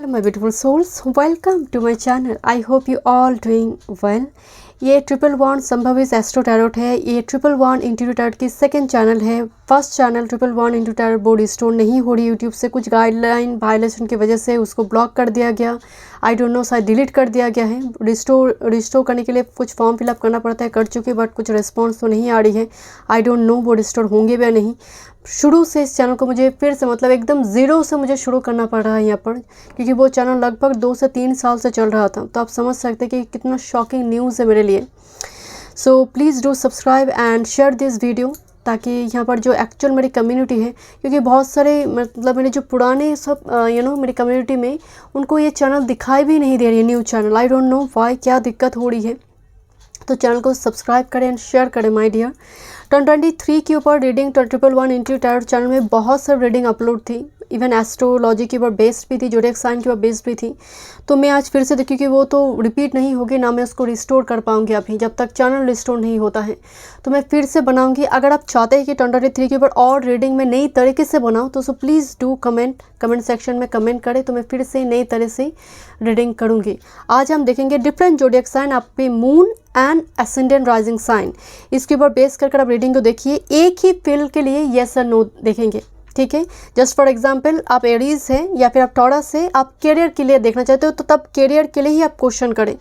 my beautiful souls, welcome to my channel. I hope you all doing well. ये 111 संभवित astro tarot है। ये 111 into tarot की second channel है। First channel 111 into tarot board restore नहीं हो रही YouTube से, कुछ गाइडलाइन वायलेशन की वजह से उसको ब्लॉक कर दिया गया। आई डोंट नो, शायद डिलीट कर दिया गया है। रिस्टोर करने के लिए कुछ फॉर्म फिलअप करना पड़ता है, कर चुके, बट कुछ रिस्पॉन्स तो नहीं आ रही है। आई डोंट नो वो रिस्टोर होंगे या नहीं। शुरू से इस चैनल को मुझे फिर से मतलब एकदम ज़ीरो से मुझे शुरू करना पड़ रहा है यहाँ पर, क्योंकि वो चैनल लगभग 2 से 3 साल से चल रहा था। तो आप समझ सकते हैं कि कितना शॉकिंग न्यूज़ है मेरे लिए। सो please do subscribe and share this video, ताकि यहाँ पर जो एक्चुअल मेरी कम्युनिटी है, क्योंकि बहुत सारे मतलब मेरे जो पुराने सब मेरी कम्युनिटी में उनको ये चैनल दिखाई भी नहीं दे रही है, new channel. I don't know why, क्या दिक्कत हो रही है। तो चैनल को सब्सक्राइब करें एंड शेयर करें माय डियर। 2023 के ऊपर रीडिंग 111 इंटू टैरोट चैनल में बहुत सारी रीडिंग अपलोड थी। इवन एस्ट्रोलॉजी के ऊपर बेस्ड भी थी, ज़ोडिएक साइन के ऊपर बेस्ड भी थी। तो मैं आज फिर से देखी कि वो तो रिपीट नहीं होगी, ना मैं उसको रिस्टोर कर पाऊंगी अभी, जब तक चैनल रिस्टोर नहीं होता है। तो मैं फिर से बनाऊंगी। अगर आप चाहते हैं कि 2023 के ऊपर और रीडिंग में नई तरीके से बनाऊँ, तो सो प्लीज़ डू कमेंट सेक्शन में कमेंट करें, तो मैं फिर से नई तरह से रीडिंग करूँगी। आज हम देखेंगे डिफरेंट ज़ोडिएक साइन, आपके moon and ascendant rising sign. इसके ऊपर बेस कर आप रीडिंग को देखिए। एक ही फील्ड के लिए येस और नो देखेंगे, ठीक है। जस्ट फॉर एग्जांपल, आप एरीज हैं या फिर आप टॉरस है, आप कैरियर के लिए देखना चाहते हो, तो तब कैरियर के लिए ही आप क्वेश्चन करें।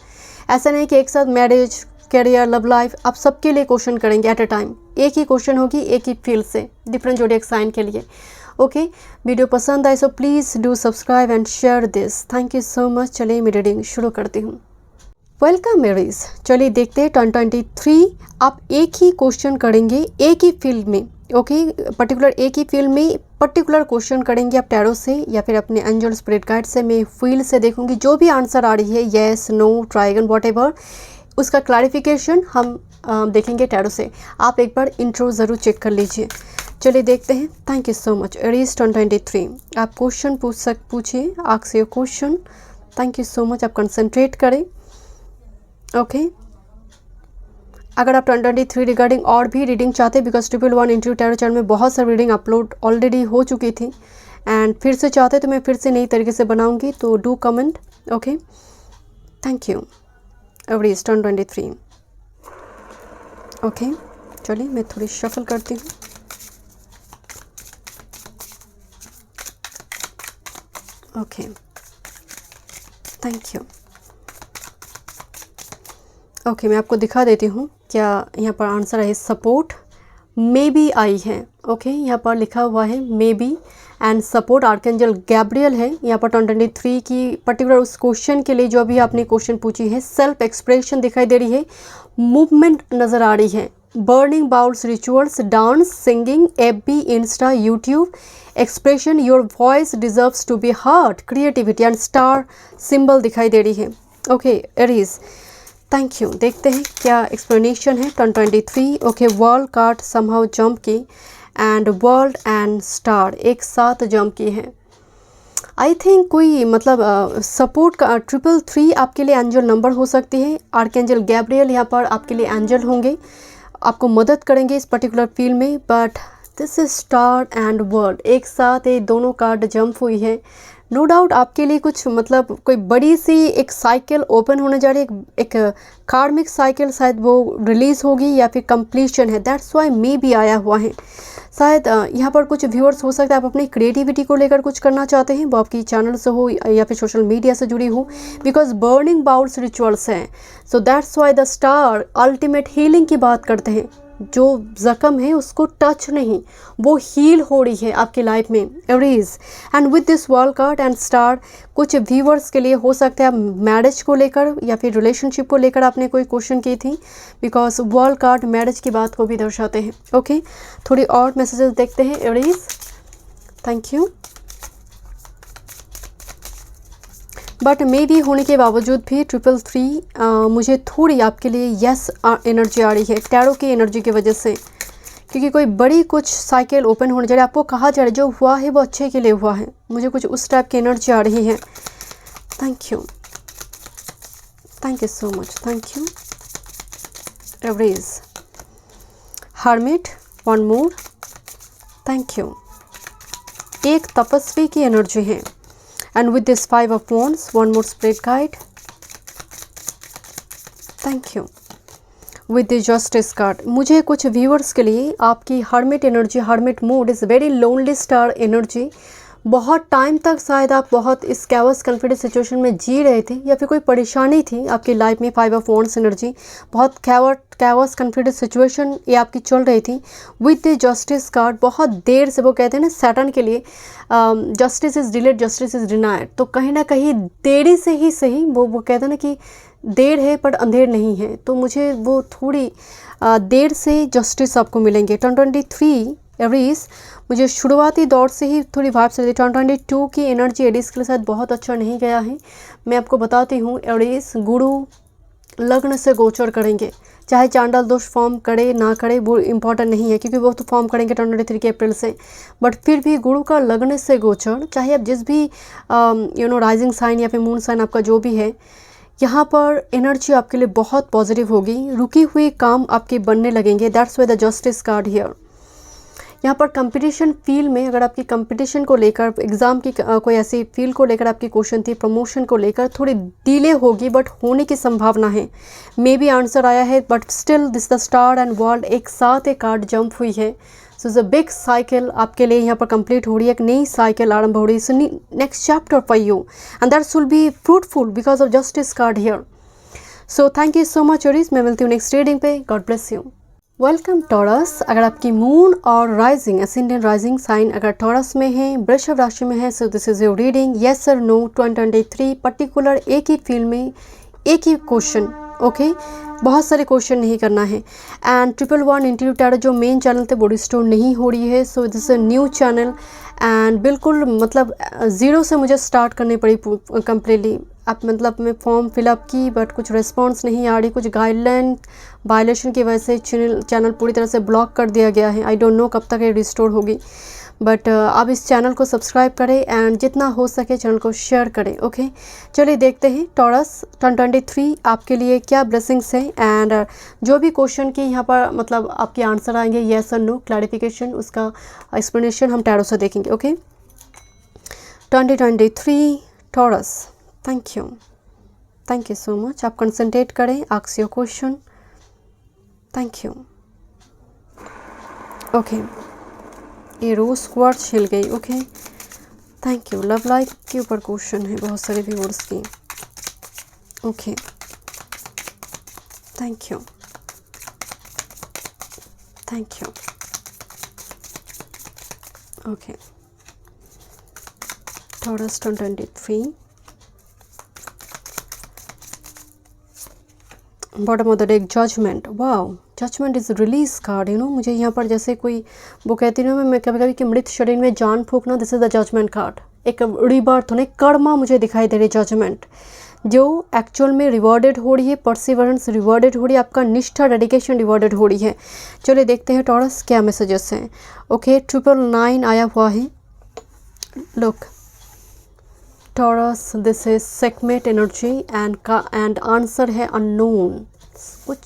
ऐसा नहीं कि एक साथ मैरिज, कैरियर, लव लाइफ, आप सबके लिए क्वेश्चन करेंगे एट ए टाइम। एक ही क्वेश्चन होगी एक ही फील्ड से, डिफरेंट ज़ोडिएक साइन के लिए। ओके, वीडियो पसंद आए सो please do subscribe and share this. Thank you so much. चलिए मैं रीडिंग शुरू करती हूँ। Welcome Aries. चलिए देखते हैं 2023 आप एक ही क्वेश्चन करेंगे एक ही फील्ड में। ओके, पर्टिकुलर एक ही फील्ड में पर्टिकुलर क्वेश्चन करेंगे आप टैरो से या फिर अपने एंजल स्पिरिट गाइड से। मैं फील्ड से देखूंगी, जो भी आंसर आ रही है येस, नो, ट्राइगन, व्हाटएवर, उसका क्लैरिफिकेशन हम देखेंगे टैरो से। आप एक बार इंट्रो ज़रूर चेक कर लीजिए। चलिए देखते हैं। Thank you so much Aries 2023। आप क्वेश्चन पूछिए, ask your question. Thank you so much. आप कंसंट्रेट करें। ओके, अगर आप 2023 रिगार्डिंग और भी रीडिंग चाहते हैं, बिकॉज 111 इंटू टैरो चैनल में बहुत सारी रीडिंग अपलोड ऑलरेडी हो चुकी थी, एंड फिर से चाहते तो मैं फिर से नई तरीके से बनाऊंगी। तो do comment. Okay, thank you एवरीज 2023। ओके, चलिए मैं थोड़ी शफल करती हूँ। Okay, thank you. ओके, मैं आपको दिखा देती हूँ क्या यहाँ पर आंसर है। सपोर्ट मे बी आई है। ओके, यहाँ पर लिखा हुआ है may be and support archangel Gabriel है। यहाँ पर 2023 की पर्टिकुलर उस क्वेश्चन के लिए जो अभी आपने क्वेश्चन पूछी है। सेल्फ एक्सप्रेशन दिखाई दे रही है, मूवमेंट नज़र आ रही है, burning bowls, rituals, dance, singing, FB, Insta, YouTube, expression, your voice deserves to be heard, creativity and star symbol दिखाई दे रही है। Okay Aries, thank you. देखते हैं क्या एक्सप्लेनेशन है 2023। Okay, world card somehow jump की एंड वर्ल्ड एंड स्टार एक साथ जंप की है। आई थिंक कोई मतलब सपोर्ट का 333 आपके लिए एंजल नंबर हो सकती है। आर्कएंजल गैब्रियल यहाँ पर आपके लिए एंजल होंगे, आपको मदद करेंगे इस पर्टिकुलर फील्ड में। But this is star and world, एक साथ ये दोनों कार्ड जंप हुई है। नो डाउट आपके लिए कुछ मतलब कोई बड़ी सी एक साइकिल ओपन होने जा रही है, एक कार्मिक साइकिल शायद वो रिलीज़ होगी या फिर कंप्लीशन है। दैट्स वाई मे बी आया हुआ है। शायद यहाँ पर कुछ व्यूअर्स हो सकता है आप अपनी क्रिएटिविटी को लेकर कुछ करना चाहते हैं, वो आपकी चैनल से हो या फिर सोशल मीडिया से जुड़ी हो, बिकॉज बर्निंग बाउल्स रिचुअल्स हैं। So that's why the star ultimate healing की बात करते हैं। जो ज़ख्म है उसको टच नहीं, वो हील हो रही है आपकी लाइफ में एवरीज। And with this world card and star, कुछ व्यूअर्स के लिए हो सकता है आप मैरिज को लेकर या फिर रिलेशनशिप को लेकर आपने कोई क्वेश्चन की थी, बिकॉज वर्ल्ड कार्ड मैरिज की बात को भी दर्शाते हैं। ओके, थोड़ी और मैसेजेस देखते हैं एवरीज। Thank you. But maybe होने के बावजूद भी 333 मुझे थोड़ी आपके लिए यस एनर्जी आ रही है टैरो की एनर्जी की वजह से, क्योंकि कोई बड़ी कुछ साइकिल ओपन होने जा रही है। आपको कहा जा रहा है जो हुआ है वो अच्छे के लिए हुआ है। मुझे कुछ उस टाइप की एनर्जी आ रही है। Thank you, thank you so much. Thank you एवरीज। Hermit, one more. Thank you. एक तपस्वी की एनर्जी है And with this 5 of wands, one more spread guide. Thank you. With the justice card, मुझे कुछ व्यूअर्स के लिए आपकी hermit energy, hermit mood is very lonely star energy. बहुत टाइम तक शायद आप बहुत इस कैवस कॉन्फिडेंस सिचुएशन में जी रहे थे या फिर कोई परेशानी थी आपकी लाइफ में। 5 ऑफ वॉन्ड्स एनर्जी, बहुत कैवस कॉन्फिडेंस सिचुएशन ये आपकी चल रही थी। विद द जस्टिस कार्ड, बहुत देर से, वो कहते हैं ना सैटर्न के लिए justice is delayed, justice is denied, तो कहीं ना कहीं देरी से ही सही, वो कहते हैं ना कि देर है पर अंधेर नहीं है, तो मुझे वो थोड़ी देर से जस्टिस आपको मिलेंगे। 2023 एरीज, मुझे शुरुआती दौर से ही थोड़ी वाइब से 2022 की एनर्जी एरीज के लिए शायद बहुत अच्छा नहीं गया है। मैं आपको बताती हूँ, एरीज गुरु लग्न से गोचर करेंगे, चाहे चांडाल दोष फॉर्म करे ना करे वो इम्पॉर्टेंट नहीं है, क्योंकि वो तो फॉर्म करेंगे 2023 के अप्रैल से, बट फिर भी गुरु का लग्न से गोचर, चाहे आप जिस भी राइजिंग साइन या फिर मून साइन आपका जो भी है, यहाँ पर एनर्जी आपके लिए बहुत पॉजिटिव होगी। रुकी हुई काम आपके बनने लगेंगे। That's why the justice card here. यहाँ पर कंपटीशन फील्ड में, अगर आपकी कंपटीशन को लेकर, एग्ज़ाम की कोई ऐसी फील्ड को लेकर आपकी क्वेश्चन थी, प्रमोशन को लेकर थोड़ी डिले होगी बट होने की संभावना है। मे बी आंसर आया है but still this the star and world एक साथ एक कार्ड जंप हुई है। So is a big cycle आपके लिए यहाँ पर कंप्लीट हो रही है, एक नई साइकिल आरंभ हो रही है। So next chapter for you and that's will be fruitful because of justice card here. So thank you so much Aries, मैं मिलती हूँ नेक्स्ट रीडिंग पे। God bless you. Welcome taurus. अगर आपकी मून और राइजिंग, एसेंडेंट राइजिंग साइन अगर taurus में है, वृषभ राशि में है, so this is your reading. Yes और नो 2023 पर्टिकुलर एक ही फील्ड में एक ही क्वेश्चन, ओके बहुत सारे क्वेश्चन नहीं करना है। एंड 111 इंटरव्यू टैरो जो मेन चैनल थे वो रिस्टोर नहीं हो रही है, so this a new channel and बिल्कुल मतलब ज़ीरो से मुझे स्टार्ट करनी पड़ी कम्प्लीटली। आप मतलब मैं फॉर्म फिलअप की बट कुछ रिस्पॉन्स नहीं आ रही, कुछ गाइडलाइन वायलेशन की वजह से चैनल पूरी तरह से ब्लॉक कर दिया गया है। आई डोंट नो कब तक ये रिस्टोर होगी, बट आप इस चैनल को सब्सक्राइब करें एंड जितना हो सके चैनल को शेयर करें, ओके। चलिए देखते हैं टॉरस 2023 आपके लिए क्या ब्लेसिंग्स हैं एंड जो भी क्वेश्चन की यहाँ पर मतलब आपके आंसर आएंगे, येस और नो क्लैरिफिकेशन, उसका एक्सप्लेनेशन हम टैरो से देखेंगे, okay. 2023 Taurus, thank you so much. आप कंसंट्रेट करें, ask your question. Thank you, okay. ये रोज क्वार्ट्ज हिल गई, okay thank you. Love life के ऊपर क्वेश्चन है बहुत सारे व्यूअर्स की, okay thank you, thank you, okay. Taurus 2023 bottom of the deck judgement. Wow, judgement is release card, you know. मुझे यहाँ पर जैसे कोई वो कहती हूँ मैं कभी कभी कि मृत शरीर में जान फूंकना, this is the judgement card. एक रिबर्थ होने, कर्मा मुझे दिखाई दे रही जजमेंट, जो एक्चुअल में रिवॉर्डेड हो रही है, परसिवरेंस रिवॉर्डेड हो रही है, आपका निष्ठा डेडिकेशन रिवॉर्डेड हो रही है। चलिए देखते हैं टॉरस क्या मैसेजेस हैं, ओके। 999 आया हुआ है, look Taurus this is Sekhmet energy and answer है अननोन। कुछ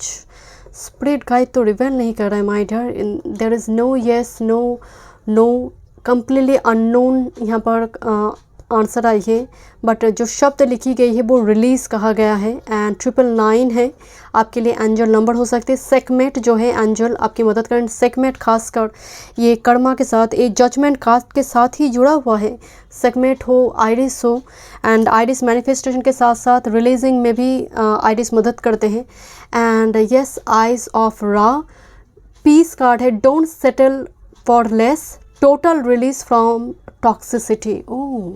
स्पिरिट गाइड तो रिवेल नहीं कर रहा है my dear, there is no yes no completely unknown यहाँ पर आंसर आई है, बट जो शब्द लिखी गई है वो रिलीज़ कहा गया है एंड 999 है आपके लिए एंजल नंबर हो सकते हैं। सेकमेट जो है एंजल आपकी मदद करें। सेकमेट खासकर ये कर्मा के साथ, ये जजमेंट कास्ट के साथ ही जुड़ा हुआ है। सेकमेट हो, आइरिस हो, एंड आइरिस मैनिफेस्टेशन के साथ साथ रिलीजिंग में भी आइरिस मदद करते हैं। And yes, eyes of Ra, peace card है, don't settle for less, total release from toxicity. Oh,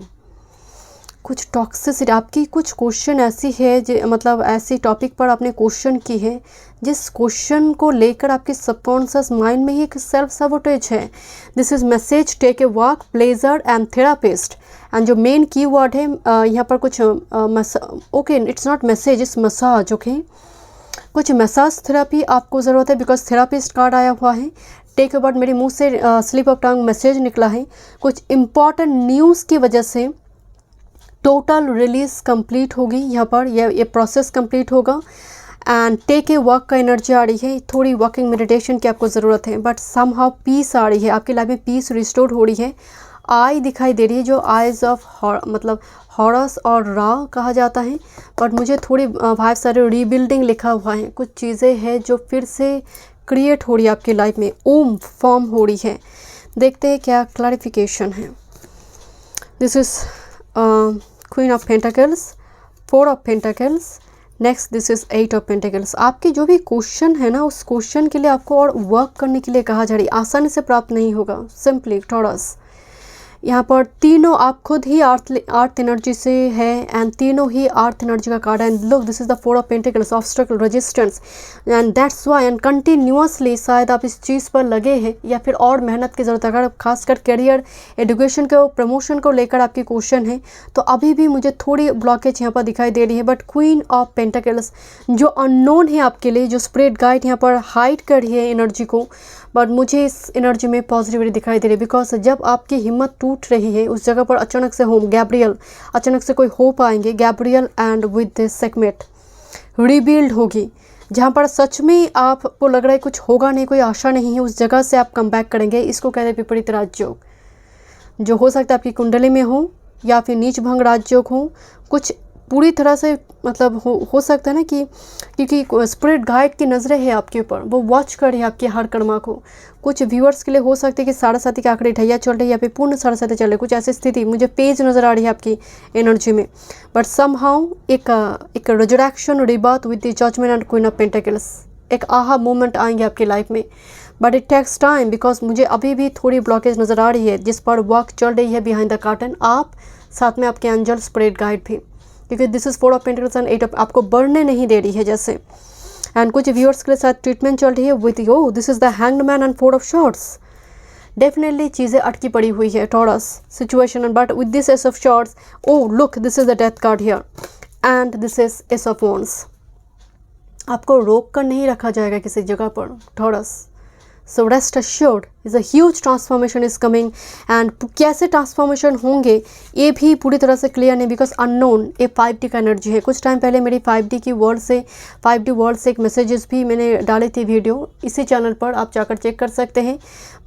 कुछ टॉक्सिसिटी, आपकी कुछ क्वेश्चन ऐसी है जो मतलब ऐसी टॉपिक पर आपने क्वेश्चन की है जिस क्वेश्चन को लेकर आपके सबकॉन्शियस माइंड में ही एक सेल्फ सबोटेज है। This is message, take a walk, pleasure and therapist. And जो मेन की वर्ड है यहाँ पर कुछ okay, it's not message, it's massage, okay. कुछ मसाज थेरापी आपको ज़रूरत है बिकॉज थेरापिस्ट कार्ड आया हुआ है। टेक ए वर्ड, मेरे मुंह से स्लिप ऑफ टंग मैसेज निकला है। कुछ इम्पॉर्टेंट न्यूज़ की वजह से टोटल रिलीज कंप्लीट होगी, यहाँ पर ये प्रोसेस कंप्लीट होगा। एंड टेक ए वॉक का एनर्जी आ रही है, थोड़ी वॉकिंग मेडिटेशन की आपको ज़रूरत है, बट समहाउ पीस आ रही है, आपकी लाइफ में पीस रिस्टोर हो रही है। आई दिखाई दे रही है जो आइज ऑफ मतलब हॉरस और रा कहा जाता है, बट मुझे थोड़ी वाइब्स सारे रीबिल्डिंग लिखा हुआ है, कुछ चीज़ें हैं जो फिर से क्रिएट हो रही है आपकी लाइफ में, ओम फॉर्म हो रही है। देखते हैं क्या क्लैरिफिकेशन है। This is queen of pentacles, 4 of pentacles, next this is 8 of pentacles. आपके जो भी क्वेश्चन है ना, उस क्वेश्चन के लिए आपको और वर्क करने के लिए कहा जा रही है, आसानी से प्राप्त नहीं होगा। सिंपली टॉरस, यहाँ पर तीनों आप खुद ही अर्थ एनर्जी से है एंड तीनों ही अर्थ एनर्जी का कार्ड है। And look, this is the 4 of pentacles, obstacle, resistance, and that's why and continuously शायद आप इस चीज़ पर लगे हैं या फिर और मेहनत की ज़रूरत है। अगर खासकर करियर, एजुकेशन को, प्रमोशन को लेकर आपकी क्वेश्चन है तो अभी भी मुझे थोड़ी ब्लॉकेज यहाँ पर दिखाई दे रही है। बट क्वीन ऑफ पेंटिकल्स जो अननोन है आपके लिए, जो स्पिरिट गाइड यहाँ पर हाइड कर रही है एनर्जी को, बट मुझे इस एनर्जी में पॉजिटिविटी दिखाई दे रही है। बिकॉज जब आपकी हिम्मत टूट रही है उस जगह पर अचानक से होम गैब्रियल, अचानक से कोई होप आएंगे, Gabriel and with this segment rebuild होगी। जहाँ पर सच में आपको लग रहा है कुछ होगा नहीं, कोई आशा नहीं है, उस जगह से आप कम बैक करेंगे। इसको कहते हैं विपरीत राजयोग, जो हो सकता है आपकी कुंडली में हो या फिर नीच भंग राजयोग हो। कुछ पूरी तरह से मतलब हो सकता है ना कि क्योंकि स्पिरिट गाइड की नज़रें है आपके ऊपर, वो वॉच कर रही है आपके हर कर्मा को। कुछ व्यूअर्स के लिए हो सकता है कि 7:30 के आंकड़े ढैया चल रही है या फिर पूर्ण 7:30 चल रही है, कुछ ऐसी स्थिति मुझे पेज नज़र आ रही है आपकी एनर्जी में। बट समहाउ एक resurrection, rebirth with the judgement and queen of pentacles, एक आहा मोमेंट आएंगे आपकी लाइफ में। But it takes time, because मुझे अभी भी थोड़ी ब्लॉकेज नज़र आ रही है जिस पर वर्क चल रही है बिहाइंड द कर्टन। आप साथ में आपके एंजल, स्पिरिट गाइड भी, क्योंकि this is 4 of pentacles and 8 of, आपको बढ़ने नहीं दे रही है जैसे। एंड कुछ व्यूअर्स के साथ ट्रीटमेंट चल रही है with yo, this is the hanged man and 4 of shorts. Definitely चीज़ें अटकी पड़ी हुई है taurus situation, but with this S of shorts, oh look, this is the death card here and this is S of wands. आपको रोक कर नहीं रखा जाएगा किसी जगह पर taurus. So rest assured, is a huge transformation is coming. And कैसे ट्रांसफॉर्मेशन होंगे ये भी पूरी तरह से क्लियर नहीं, बिकॉज अननोन ये 5D का एनर्जी है। कुछ टाइम पहले मेरी 5D वर्ल्ड से एक मैसेजेस भी मैंने डाली थी वीडियो इसी चैनल पर, आप जाकर चेक कर सकते हैं।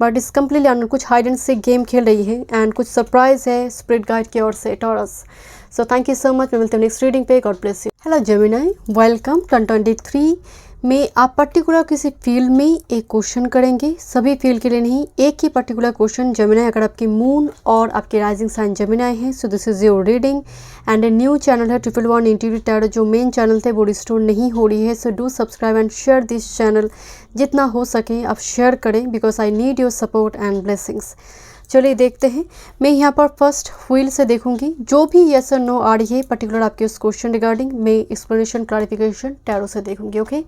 बट इस कम्प्लीटली अननोन, कुछ हाइड एंड सीक गेम खेल रही है एंड कुछ सरप्राइज है स्पिरिट गाइड की ओर से taurus. So thank you so much, मैं मिलते हैं नेक्स्ट रीडिंग पे। God bless you. Hello Gemini, welcome. 2023 में आप पर्टिकुलर किसी फील्ड में एक क्वेश्चन करेंगे, सभी फील्ड के लिए नहीं, एक ही पर्टिकुलर क्वेश्चन। जेमिनी, अगर आपकी मून और आपके राइजिंग साइन जेमिनी है, so this is your reading. And A new channel है 111 इंटीग्रेटेड टैरो, जो मेन चैनल थे वो रिस्टोर नहीं हो रही है। So do subscribe and share this channel, जितना हो सके आप शेयर करें, because I need your support and blessings. चलिए देखते हैं। मैं यहाँ पर फर्स्ट व्हील से देखूंगी, जो भी यस और नो आ रही है पर्टिकुलर आपके उस क्वेश्चन रिगार्डिंग, मैं एक्सप्लेनेशन, क्लैरिफिकेशन टैरो से देखूंगी। ओके,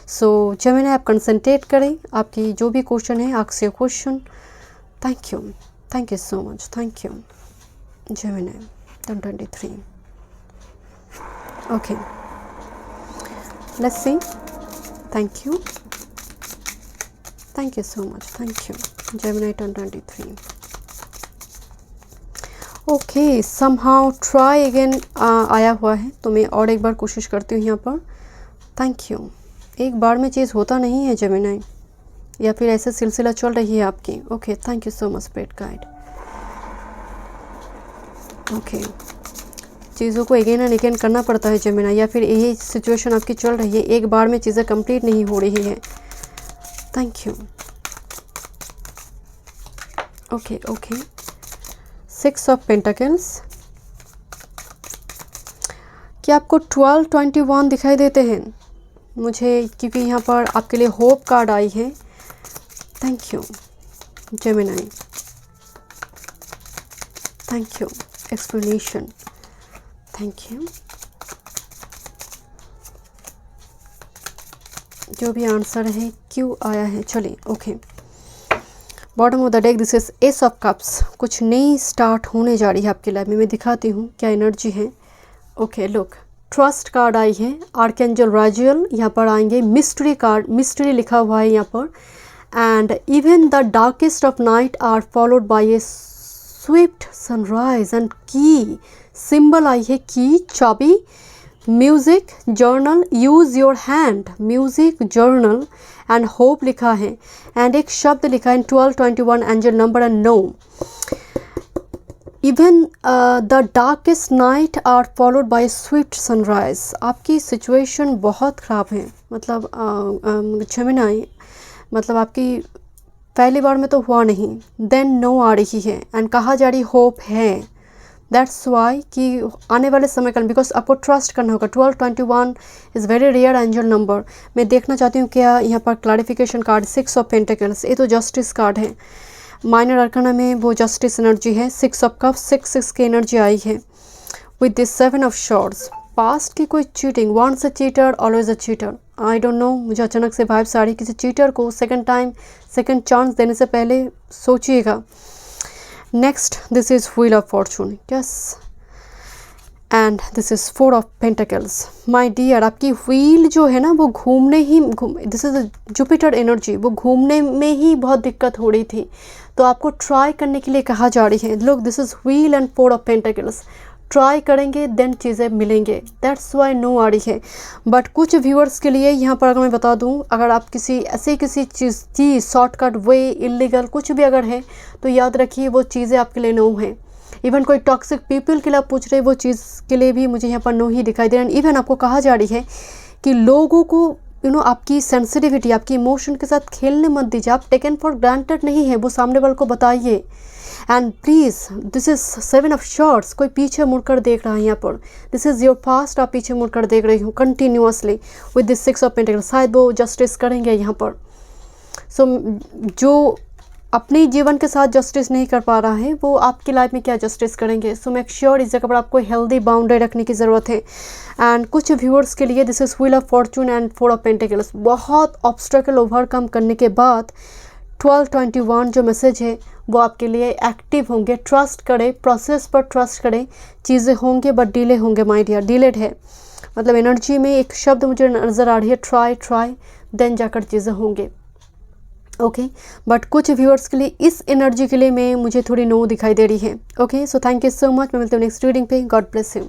सो जेमिनी आप कंसंट्रेट करें, आपकी जो भी क्वेश्चन है, ask your question. Thank you so much, thank you Gemini. 2023, okay, let's see. Thank you so much, thank you Gemini 2023। Okay, somehow try again आया हुआ है, तो मैं और एक बार कोशिश करती हूँ यहाँ पर। Thank you. एक बार में चीज़ होता नहीं है जेमिनी, या फिर ऐसे सिलसिला चल रही है आपकी। Okay, thank you so much spirit guide. Okay, चीज़ों को अगेन एंड अगेन करना पड़ता है जेमिनी, या फिर यही सिचुएशन आपकी चल रही है, एक बार में चीज़ें कंप्लीट नहीं हो रही है। Thank you. Okay, 6 of pentacles. क्या आपको 12, 21 दिखाई देते हैं मुझे, क्योंकि यहाँ पर आपके लिए होप कार्ड आई है। Thank you Gemini, thank you explanation, thank you. जो भी आंसर है क्यों आया है, चलिए। Okay, bottom of the deck, this is S of cups. कुछ नई स्टार्ट होने जा रही है आपकी लाइफ में, मैं दिखाती हूँ क्या एनर्जी है। ओके, लुक, ट्रस्ट कार्ड आई है, आर्कएंजल राजियल यहाँ पर आएंगे, मिस्ट्री कार्ड, मिस्ट्री लिखा हुआ है यहाँ पर। And even the darkest of night are followed by a swift sunrise and key symbol आई है, की, चाबी, music, journal, use your hand, music, journal and hope लिखा है। एंड एक शब्द लिखा है 12, 21 angel number and no. Even the darkest night are followed by sweet sunrise. आपकी सिचुएशन बहुत ख़राब है, मतलब जेमिनी, मतलब आपकी पहली बार में तो हुआ नहीं, देन नो आ रही है एंड कहा जा रही होप है। दैट्स वाई कि आने वाले समय का, बिकॉज आपको ट्रस्ट करना होगा। 1221 is very rare angel number. मैं देखना चाहती हूँ क्या यहाँ पर क्लैरिफिकेशन कार्ड 6 ऑफ पेंटिकल्स, ये तो जस्टिस कार्ड है। माइनर अरकाना में वो जस्टिस एनर्जी है। 6 ऑफ कप, 6 की एनर्जी आई है with this 7 of swords. Past की कोई cheating, once a cheater always a cheater, I don't know, मुझे अचानक से वाइब्स आ रही। किसी चीटर को सेकंड टाइम, सेकंड चांस देने से पहले सोचिएगा। Next, this is wheel of fortune, yes, and this is 4 of pentacles. My dear, आपकी व्हील जो है ना वो घूमने ही दिस इज़ जुपिटर एनर्जी, वो घूमने में ही बहुत दिक्कत हो रही थी, तो आपको ट्राई करने के लिए कहा जा रही है। Look, this is wheel and 4 of pentacles. Try करेंगे देन चीज़ें मिलेंगे, दैट्स वाई नो आ रही है। बट कुछ व्यूअर्स के लिए यहाँ पर अगर मैं बता दूँ, अगर आप किसी ऐसे किसी चीज़ शॉर्टकट वे, इलीगल कुछ भी अगर है, तो याद रखिए वो चीज़ें आपके लिए नो हैं। इवन कोई टॉक्सिक पीपल के लिए आप पूछ रहे, वो चीज़ के लिए भी मुझे यहाँ पर नो ही दिखाई दे रहा है। इवन आपको कहा जा रही है कि लोगों को आपकी सेंसिटिविटी, आपकी इमोशन के साथ खेलने मत दीजिए। आप टेकन फॉर ग्रांटेड नहीं है, वो सामने वाले को बताइए। And please, this is 7 of shorts. कोई पीछे मुड़कर देख रहा है यहाँ पर, दिस इज़ योर पास्ट, आप पीछे मुड़कर देख रही हो continuously with this 6 of pentacles. शायद वो जस्टिस करेंगे यहाँ पर। सो जो अपने जीवन के साथ जस्टिस नहीं कर पा रहा है, वो आपकी लाइफ में क्या जस्टिस करेंगे। सो मेक श्योर इस जगह पर आपको हेल्दी बाउंड्री रखने की ज़रूरत है। एंड कुछ व्यूअर्स के लिए this is wheel of Fortune and 4 of pentacles. बहुत ऑब्स्टेकल ओवरकम करने के बाद 1221 जो मैसेज है वो आपके लिए एक्टिव होंगे। ट्रस्ट करें, प्रोसेस पर ट्रस्ट करें, चीज़ें होंगे बट डिले होंगे माय डियर, डिलेड है। मतलब एनर्जी में एक शब्द मुझे नज़र आ रही है, ट्राई देन जाकर चीज़ें होंगे। ओके, बट कुछ व्यूअर्स के लिए इस एनर्जी के लिए मुझे थोड़ी नो दिखाई दे रही है। Okay, so thank you so much. मैं मिलती हूँ नेक्स्ट रीडिंग पे। God bless you.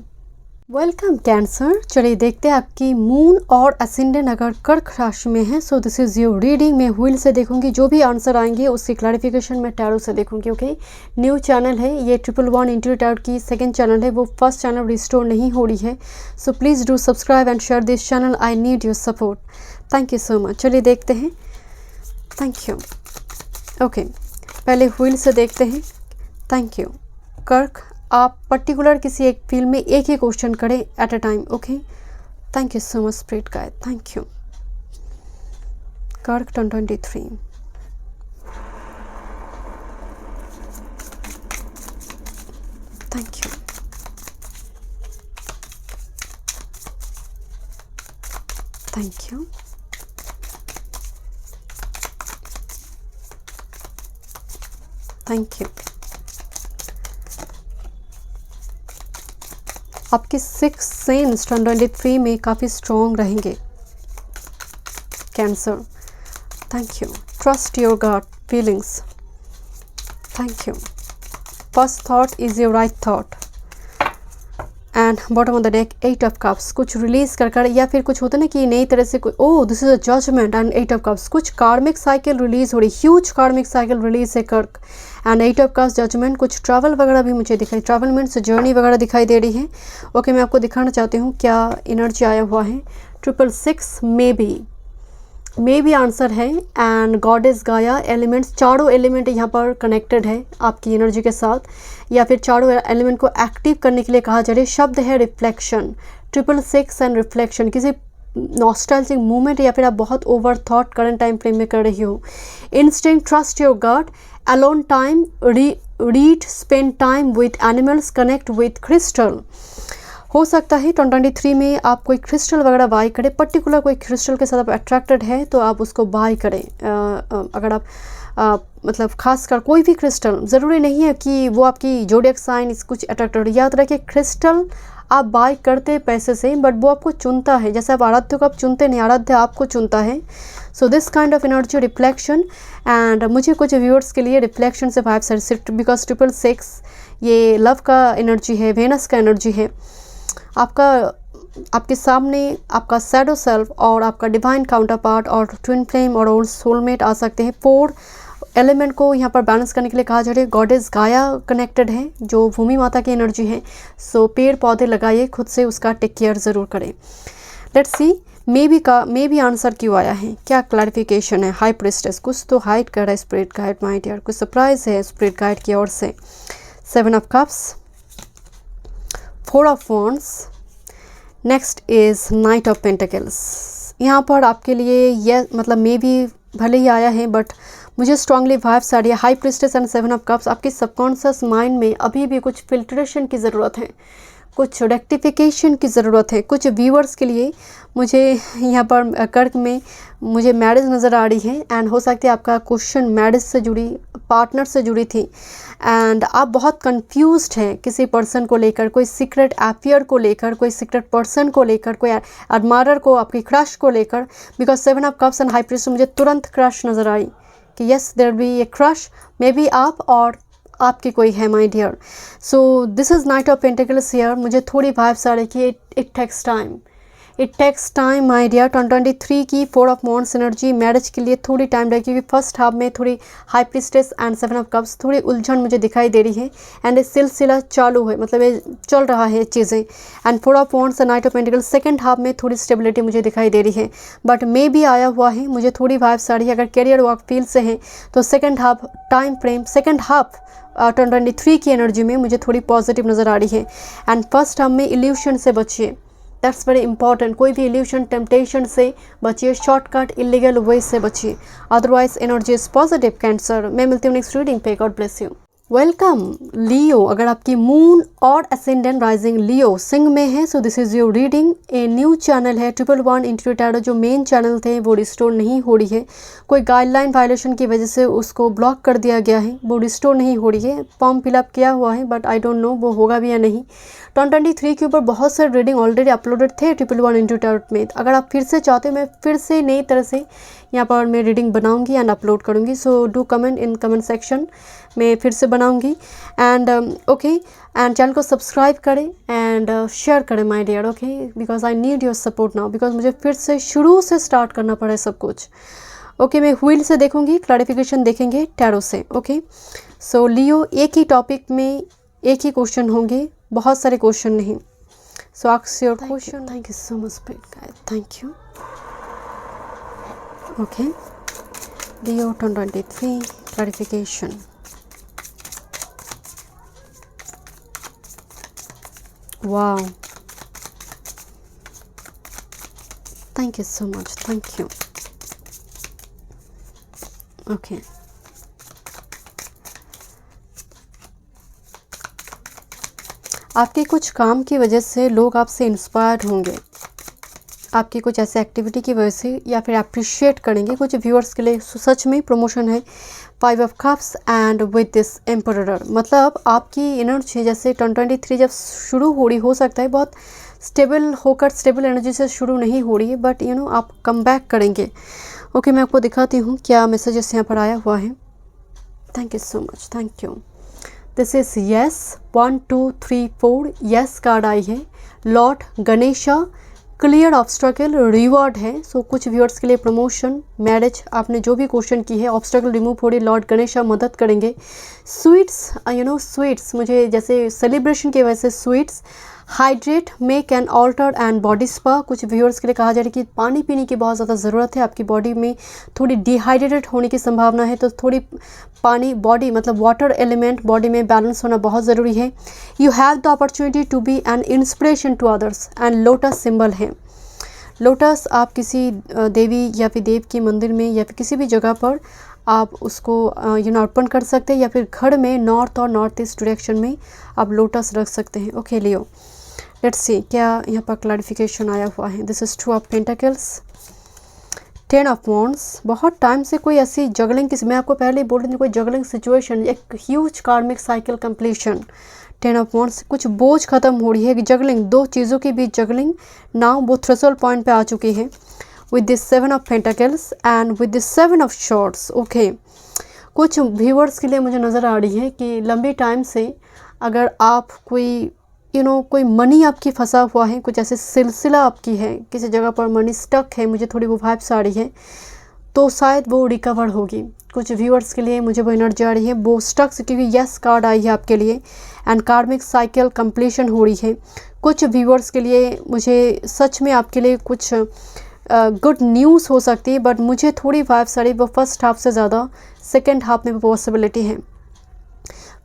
Welcome cancer. चलिए देखते हैं आपकी मून और असेंडेंट अगर कर्क राशि में है। So this is your reading. मैं व्हील से देखूंगी, जो भी आंसर आएंगे उसकी क्लैरिफिकेशन मैं टैरो से देखूंगी। ओके, न्यू चैनल है ये, 111 इंटू टैरो की सेकंड चैनल है, वो फर्स्ट चैनल रिस्टोर नहीं हो रही है। So please do subscribe and share this channel, I need your support. Thank you so much. चलिए देखते हैं। Thank you. ओके, पहले व्हील से देखते हैं। Thank you. कर्क, आप पर्टिकुलर किसी एक फील्ड में एक ही क्वेश्चन करें at a time. Okay, thank you so much spirit guide, thank you. कर्क 1023। Thank you. Thank you. Thank you. आपके 6 सेंस 2023 में काफ़ी स्ट्रॉन्ग रहेंगे cancer. Thank you. Trust your God feelings. Thank you. First thought is your right thought. And bottom of the deck 8 of cups. कुछ release कर या फिर कुछ होता है ना कि नई तरह से कोई, oh this is a judgement and 8 of cups. कुछ कार्मिक साइकिल रिलीज़ हो रही, ह्यूज कार्मिक साइकिल रिलीज है Kark. And 8 of cups judgement. कुछ ट्रैवल वगैरह भी मुझे दिखाई, ट्रैवल मीन्स जर्नी वगैरह दिखाई दे रही है। ओके, मैं आपको दिखाना चाहती हूँ क्या एनर्जी आया हुआ है। 666 मे बी आंसर है। एंड गॉडेस गाया एलिमेंट्स, चारों एलिमेंट यहाँ पर कनेक्टेड है आपकी एनर्जी के साथ, या फिर चारों एलिमेंट को एक्टिव करने के लिए कहा जा रहा है। शब्द है रिफ्लेक्शन। 666 एंड रिफ्लेक्शन, किसी नॉस्टैल्जिक मूवमेंट या फिर आप बहुत over thought current time frame में कर रही हो। Instinct, trust your God. Alone time, read, spend time with animals, connect with crystal. हो सकता है 2023 में आप कोई क्रिस्टल वगैरह बाय करें, पर्टिकुलर कोई क्रिस्टल के साथ आप अट्रैक्टेड है तो आप उसको बाय करें। अगर आप मतलब खासकर कोई भी क्रिस्टल, ज़रूरी नहीं है कि वो आपकी जोडियक साइन कुछ अट्रैक्टेड। याद रखिए क्रिस्टल आप बाय करते पैसे से, बट वो आपको चुनता है। जैसे आप आराध्य को आप चुनते नहीं, आराध्य आपको चुनता है। So this kind of energy reflection. And मुझे कुछ व्यूअर्स के लिए रिफ्लेक्शन से 5 शिफ्ट, बिकॉज 666 ये लव का एनर्जी है, वेनस का एनर्जी है। आपके सामने आपका शैडो सेल्फ और आपका डिवाइन काउंटर पार्ट और ट्विन फ्लेम और सोलमेट आ सकते हैं। 4 एलिमेंट को यहाँ पर बैलेंस करने के लिए कहा जा रहा है। गॉडेस गाया कनेक्टेड है, जो भूमि माता की एनर्जी है। सो पेड़ पौधे लगाइए, खुद से उसका टेक केयर ज़रूर करें। Let's see may be answer क्यों आया है, क्या क्लैरिफिकेशन है। हाई प्रिस्टेस, कुछ तो हाइड कर रहा है स्पिरिट गाइड माय डियर, कुछ सरप्राइज है स्पिरिट गाइड की ओर से। 7 of cups, 4 of wands, next is knight of pentacles. यहाँ पर आपके लिए यह मतलब मे बी भले ही आया है, बट मुझे स्ट्रांगली वाइब्स आ रही है। High priestess and 7 of cups, आपके सबकॉन्शियस माइंड में अभी भी कुछ फिल्ट्रेशन की ज़रूरत है, कुछ रेक्टिफिकेशन की ज़रूरत है। कुछ व्यूअर्स के लिए मुझे यहाँ पर कर्क में मुझे मैरिज नज़र आ रही है, एंड हो सकता है आपका क्वेश्चन मैरिज से जुड़ी, पार्टनर से जुड़ी थी, एंड आप बहुत कंफ्यूज्ड हैं किसी पर्सन को लेकर, कोई सीक्रेट अफेयर को लेकर, कोई सीक्रेट पर्सन को लेकर, कोई एडमायरर को, आपकी क्रश को लेकर। Because 7 of cups and high priestess मुझे तुरंत क्रश नज़र आई कि yes there be a crush, maybe आप और आपकी कोई है my dear. So this is knight of pentacles here. मुझे थोड़ी वाइब्स आ रही कि it takes time, it takes time my dear. 2023 की 4 ऑफ वॉन्ड्स एनर्जी मैरिज के लिए थोड़ी टाइम लगेगी, क्योंकि फर्स्ट हाफ में थोड़ी high priestess and 7 of cups थोड़ी उलझन मुझे दिखाई दे रही है, एंड ये सिलसिला चालू है, मतलब ये चल रहा है चीज़ें। And 4 of wands and knight of pentacles second half में थोड़ी स्टेबिलिटी मुझे दिखाई दे रही है, बट मे भी आया हुआ है। मुझे थोड़ी वाइब्स आ रही है, अगर करियर वर्क फील्ड से हैं तो second half time frame, second half 2023 की एनर्जी में मुझे थोड़ी पॉजिटिव नज़र आ रही है। एंड फर्स्ट हाफ में इल्यूशन से बचिए, दैट्स वेरी इंपॉर्टेंट। कोई भी इल्यूशन, टेम्पटेशन से बचिए, शॉर्टकट इलीगल वे से बचिए, otherwise energy is positive cancer. मैं मिलती हूँ नेक्स्ट रीडिंग पे, गॉड ब्लेस यू। वेलकम लियो, अगर आपकी मून और असेंडेंट राइजिंग लियो सिंह में है, so this is your reading. A new channel है 111 इंटू टैरो, जो मेन चैनल थे वो रिस्टोर नहीं हो रही है, कोई गाइडलाइन वायलेशन की वजह से उसको ब्लॉक कर दिया गया है, वो रिस्टोर नहीं हो रही है। फॉर्म फिलअप किया हुआ है, बट आई डोंट नो वो होगा भी या नहीं। 2023 के ऊपर बहुत सारे रीडिंग ऑलरेडी अपलोडेड थे 111 इंटू टैरो में। अगर आप फिर से चाहते हो, मैं फिर से नई तरह से यहाँ पर मैं रीडिंग बनाऊंगी एंड अपलोड करूंगी। So do comment in comment section, मैं फिर से बनाऊंगी। एंड ओके, एंड चैनल को सब्सक्राइब करें एंड शेयर करें my dear, okay, because I need your support now, because मुझे फिर से शुरू से स्टार्ट करना पड़ा सब कुछ। ओके, मैं व्हील से देखूंगी, क्लैरिफिकेशन देखेंगे टैरो से। ओके, सो लियो, एक ही टॉपिक में एक ही क्वेश्चन होंगे, बहुत सारे क्वेश्चन नहीं। सो ask your question. Thank you so much guys, thank you. Okay, Leo 2023 clarification. Wow, thank you so much, thank you. Okay, आपके कुछ काम की वजह से लोग आपसे इंस्पायर्ड होंगे, आपकी कुछ ऐसे एक्टिविटी की वजह से, या फिर अप्रिशिएट करेंगे। कुछ व्यूअर्स के लिए सच में प्रमोशन है। 5 of cups and with this emperor, मतलब आपकी एनर्जी जैसे 2023 जब शुरू हो रही, हो सकता है बहुत स्टेबल होकर, स्टेबल एनर्जी से शुरू नहीं हो रही है, बट यू नो आप कम बैक करेंगे। ओके, मैं आपको दिखाती हूँ क्या मैसेजेस यहाँ पर आया हुआ है। Thank you so much, thank you. This is yes 1 2 3 4, yes card आई है। लॉर्ड गणेशा, क्लियर ऑब्स्ट्रकल, रिवॉर्ड है। सो कुछ व्यूअर्स के लिए प्रमोशन, मैरिज, आपने जो भी क्वेश्चन की है, ऑब्स्ट्रकल रिमूव हो रही, लॉर्ड गणेशा मदद करेंगे। स्वीट्स, यू नो स्वीट्स, मुझे जैसे सेलिब्रेशन की वजह से sweets. Hydrate, make an altar and body spa, कुछ व्यूअर्स के लिए कहा जा रहा है कि पानी पीने की बहुत ज़्यादा ज़रूरत है, आपकी बॉडी में थोड़ी डिहाइड्रेटेड होने की संभावना है, तो थोड़ी पानी, बॉडी मतलब वाटर एलिमेंट बॉडी में बैलेंस होना बहुत ज़रूरी है। You have the opportunity to be an inspiration to others, and lotus symbol है। लोटस, आप किसी देवी या फिर देव की मंदिर में या फिर किसी भी जगह पर आप उसको यू नो अर्पण कर सकते हैं, या फिर घर में नॉर्थ और नॉर्थ ईस्ट डायरेक्शन में आप लोटस रख सकते हैं। ओके लियो, लेट्स सी क्या यहाँ पर क्लैरिफिकेशन आया हुआ है। This is 2 of pentacles, 10 of wands. बहुत टाइम से कोई ऐसी जगलिंग, किसी, मैं आपको पहले ही बोल रही थी, कोई जगलिंग सिचुएशन, एक huge karmic cycle completion. 10 of wands, कुछ बोझ खत्म हो रही है, जगलिंग, दो चीज़ों के बीच जगलिंग नाउ वो थ्रेशोल्ड पॉइंट पे आ चुकी है। With this 7 of pentacles and with this 7 of shorts. Okay, कुछ व्यूअर्स के लिए मुझे नज़र आ रही है कि लंबे टाइम से अगर आप कोई यू नो कोई मनी आपकी फंसा हुआ है, कुछ ऐसे सिलसिला आपकी है, किसी जगह पर मनी स्टक है, मुझे थोड़ी वो वाइब्स आ रही है, तो शायद वो रिकवर होगी। कुछ व्यूअर्स के लिए मुझे वो एनर्जी आ रही है, वो स्टक, क्योंकि यस कार्ड आई है आपके लिए एंड कार्मिक साइकिल कंप्लीशन हो रही है। कुछ व्यूअर्स के लिए मुझे सच में आपके लिए कुछ गुड न्यूज़ हो सकती है, बट मुझे थोड़ी वाइब्स आ रही, वो फर्स्ट हाफ से ज़्यादा सेकेंड हाफ में पॉसिबिलिटी है।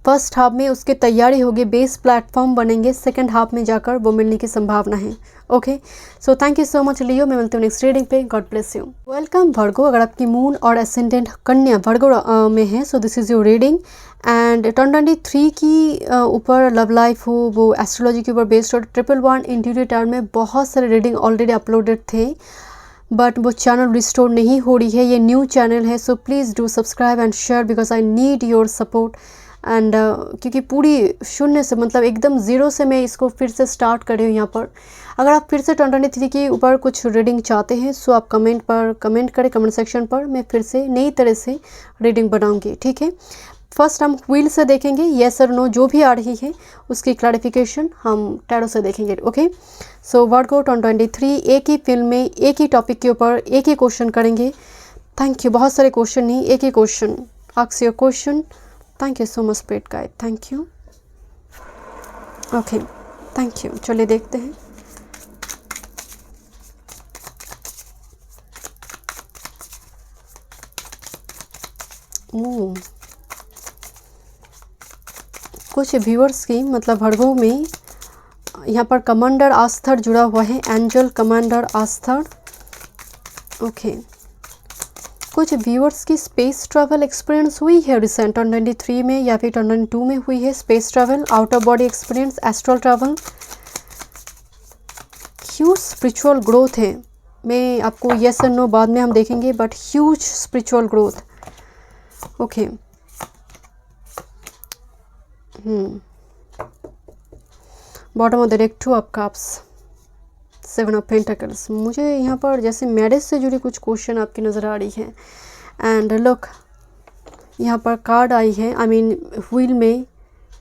फर्स्ट हाफ में उसकी तैयारी होगी, बेस प्लेटफॉर्म बनेंगे, सेकंड हाफ में जाकर वो मिलने की संभावना है। Okay, so thank you so much Leo. मैं मिलती हूँ नेक्स्ट रीडिंग पे। God bless you. Welcome Virgo. अगर आपकी मून और एसेंडेंट कन्या वर्गो में है, so this is your reading and 2023 की ऊपर लव लाइफ हो, वो एस्ट्रोलॉजी के ऊपर बेस्ड और 111 इंटीरियर टार में बहुत सारे रीडिंग ऑलरेडी अपलोडेड थे, बट वो चैनल रिस्टोर नहीं हो रही है। ये न्यू चैनल है, so please do subscribe and share because I need your support and क्योंकि पूरी शून्य से, मतलब एकदम ज़ीरो से मैं इसको फिर से स्टार्ट कर रही हूँ यहाँ पर। अगर आप फिर से 2023 के ऊपर कुछ रीडिंग चाहते हैं, सो आप कमेंट पर कमेंट करें, कमेंट सेक्शन पर। मैं फिर से नई तरह से रीडिंग बनाऊँगी, ठीक है। फर्स्ट हम व्हील से देखेंगे, येस और नो जो भी आ रही है उसकी क्लैरिफिकेशन हम टैरो से देखेंगे। ओके, सो वर्गो 2023 एक ही फिल्म में एक ही टॉपिक के ऊपर एक ही क्वेश्चन करेंगे। Thank you. बहुत सारे क्वेश्चन नहीं, एक ही question. Ask your question. Thank you so much spirit guide, thank you. Okay, thank you. चलिए देखते हैं। कुछ व्यूअर्स की, मतलब वर्गो में यहाँ पर कमांडर आस्थर जुड़ा हुआ है, एंजल कमांडर आस्थर। ओके, कुछ व्यूअर्स की स्पेस ट्रैवल एक्सपीरियंस हुई है रिसेंट 2023 में या फिर 2022 में हुई है। Space travel, out of body experience, astral travel. Huge spiritual growth है। मैं आपको येस और नो बाद में हम देखेंगे, but huge spiritual growth. Okay, bottom of the deck 2 of cups, 7 of pentacles. मुझे यहाँ पर जैसे मैरिज से जुड़ी कुछ क्वेश्चन आपकी नज़र आ रही है एंड लुक, यहाँ पर कार्ड आई है, आई मीन व्हील में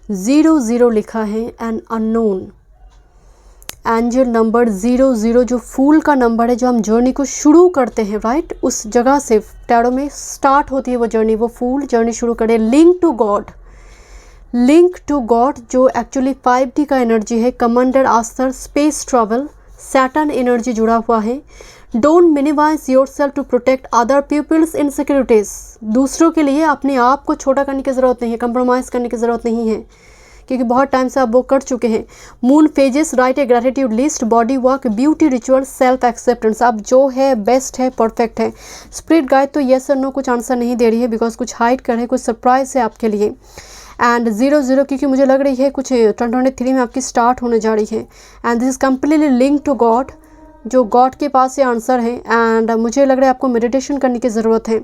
00 लिखा है एंड अननोन। एंजल नंबर 00 जो फूल का नंबर है, जो हम जर्नी को शुरू करते हैं, राइट, उस जगह से टैरो में स्टार्ट होती है वो जर्नी, वो फूल जर्नी शुरू करे। Link to God, link to God जो एक्चुअली 5D का एनर्जी है। Commander Ashtar, space travel, Saturn energy जुड़ा हुआ है। Don't minimize yourself to protect other people's insecurities. दूसरों के लिए अपने आप को छोटा करने की ज़रूरत नहीं है, कंप्रोमाइज़ करने की ज़रूरत नहीं है, क्योंकि बहुत टाइम से आप वो कर चुके हैं। Moon phases, right a gratitude list, body work, beauty ritual, self acceptance. अब जो है बेस्ट है, परफेक्ट है। स्पिरिट गाइड तो येस और नो कुछ आंसर नहीं दे रही है, बिकॉज कुछ हाइड कर है, कुछ सरप्राइज है आपके लिए। एंड 00 क्योंकि मुझे लग रही है कुछ 2023 में आपकी स्टार्ट होने जा रही है and this is completely link to God, जो गॉड के पास ये आंसर है एंड मुझे लग रहा है आपको मेडिटेशन करने की ज़रूरत है।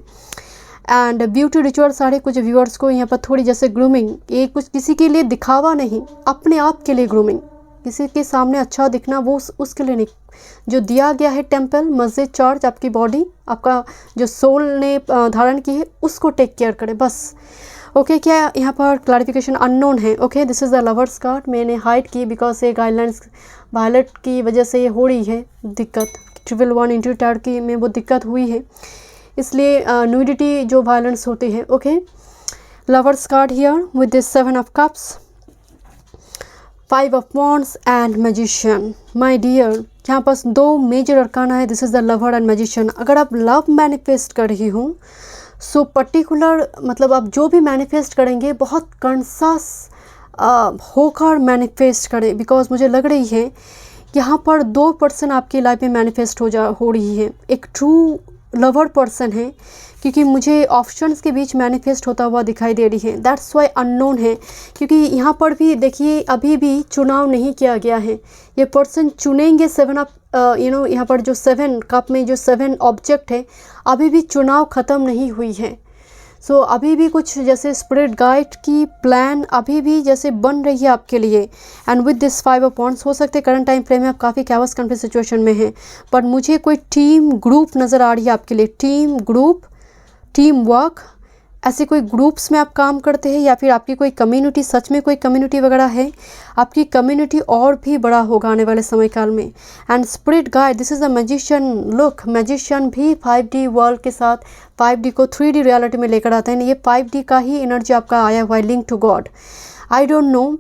एंड ब्यूटी रिचुअल सारे कुछ व्यूअर्स को यहाँ पर थोड़ी जैसे ग्रूमिंग, ये कुछ किसी के लिए दिखावा नहीं, अपने आप के लिए ग्रूमिंग, किसी के सामने अच्छा दिखना वो उसके लिए नहीं। जो दिया गया है टेम्पल, मस्जिद, चर्च, आपकी बॉडी, आपका जो सोल ने धारण की है, उसको टेक केयर करें बस। ओके, क्या यहाँ पर क्लैरिफिकेशन अननोन है। Okay, this is the lovers card. मैंने हाइड की बिकॉज ये गाइडलाइंस वायलेट की वजह से ये हो रही है दिक्कत। 111 इंटीरियर टार की में वो दिक्कत हुई है, इसलिए न्यूडिटी जो वायलेंस होती है। Okay, lovers card here with this 7 of cups, 5 of wands and magician. My dear, यहाँ पर 2 मेजर अरकाना है। This is the lover and magician. अगर आप लव मैनिफेस्ट कर रही हो, सो पर्टिकुलर, मतलब आप जो भी मैनिफेस्ट करेंगे बहुत कॉन्शियस होकर मैनिफेस्ट करें, बिकॉज मुझे लग रही है यहाँ पर 2 पर्सन आपकी लाइफ में मैनिफेस्ट हो रही है। एक ट्रू लवर पर्सन है, क्योंकि मुझे ऑप्शंस के बीच मैनिफेस्ट होता हुआ दिखाई दे रही है। दैट्स वाई अननोन है, क्योंकि यहाँ पर भी देखिए अभी भी चुनाव नहीं किया गया है। ये पर्सन चुनेंगे 7 ऑफ यहाँ पर जो 7 कप में जो 7 ऑब्जेक्ट है, अभी भी चुनाव ख़त्म नहीं हुई है। सो अभी भी कुछ जैसे स्पिरिट गाइड की प्लान अभी भी जैसे बन रही है आपके लिए। And with this 5 of wands, हो सकते करंट टाइम फ्रेम में आप काफ़ी कैवस कन्फ्यूज सिचुएशन में हैं, बट मुझे कोई टीम ग्रुप नज़र आ रही है आपके लिए। टीम ग्रुप, टीम वर्क ऐसे कोई ग्रुप्स में आप काम करते हैं या फिर आपकी कोई कम्युनिटी, सच में कोई कम्युनिटी वगैरह है, आपकी कम्युनिटी और भी बड़ा होगा आने वाले समय काल में। And spirit guide, this is a magician look. Magician भी 5D वर्ल्ड के साथ 5D को 3D रियलिटी में लेकर आते हैं। ये 5D का ही एनर्जी आपका आया हुआ है, link to God. I don't know,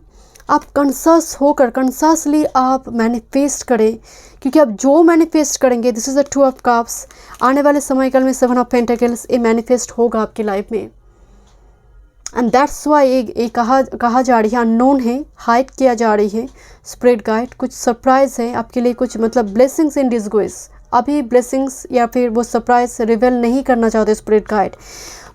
आप कंसस होकर कंससली आप मैनिफेस्ट करें, क्योंकि आप जो मैनिफेस्ट करेंगे, this is the 2 of cups, आने वाले समय काल में 7 ऑफ पेंटिकल्स, ये मैनिफेस्ट होगा आपकी लाइफ में। एंड दैट्स वाई ये कहा जा रही है, अननोन है, हाइड किया जा रही है स्पिरिट गाइड। कुछ सरप्राइज है आपके लिए, कुछ मतलब ब्लेसिंग्स इन डिस्गुइज। अभी ब्लेसिंग्स या फिर वो सरप्राइज रिवील नहीं करना चाहते स्पिरिट गाइड,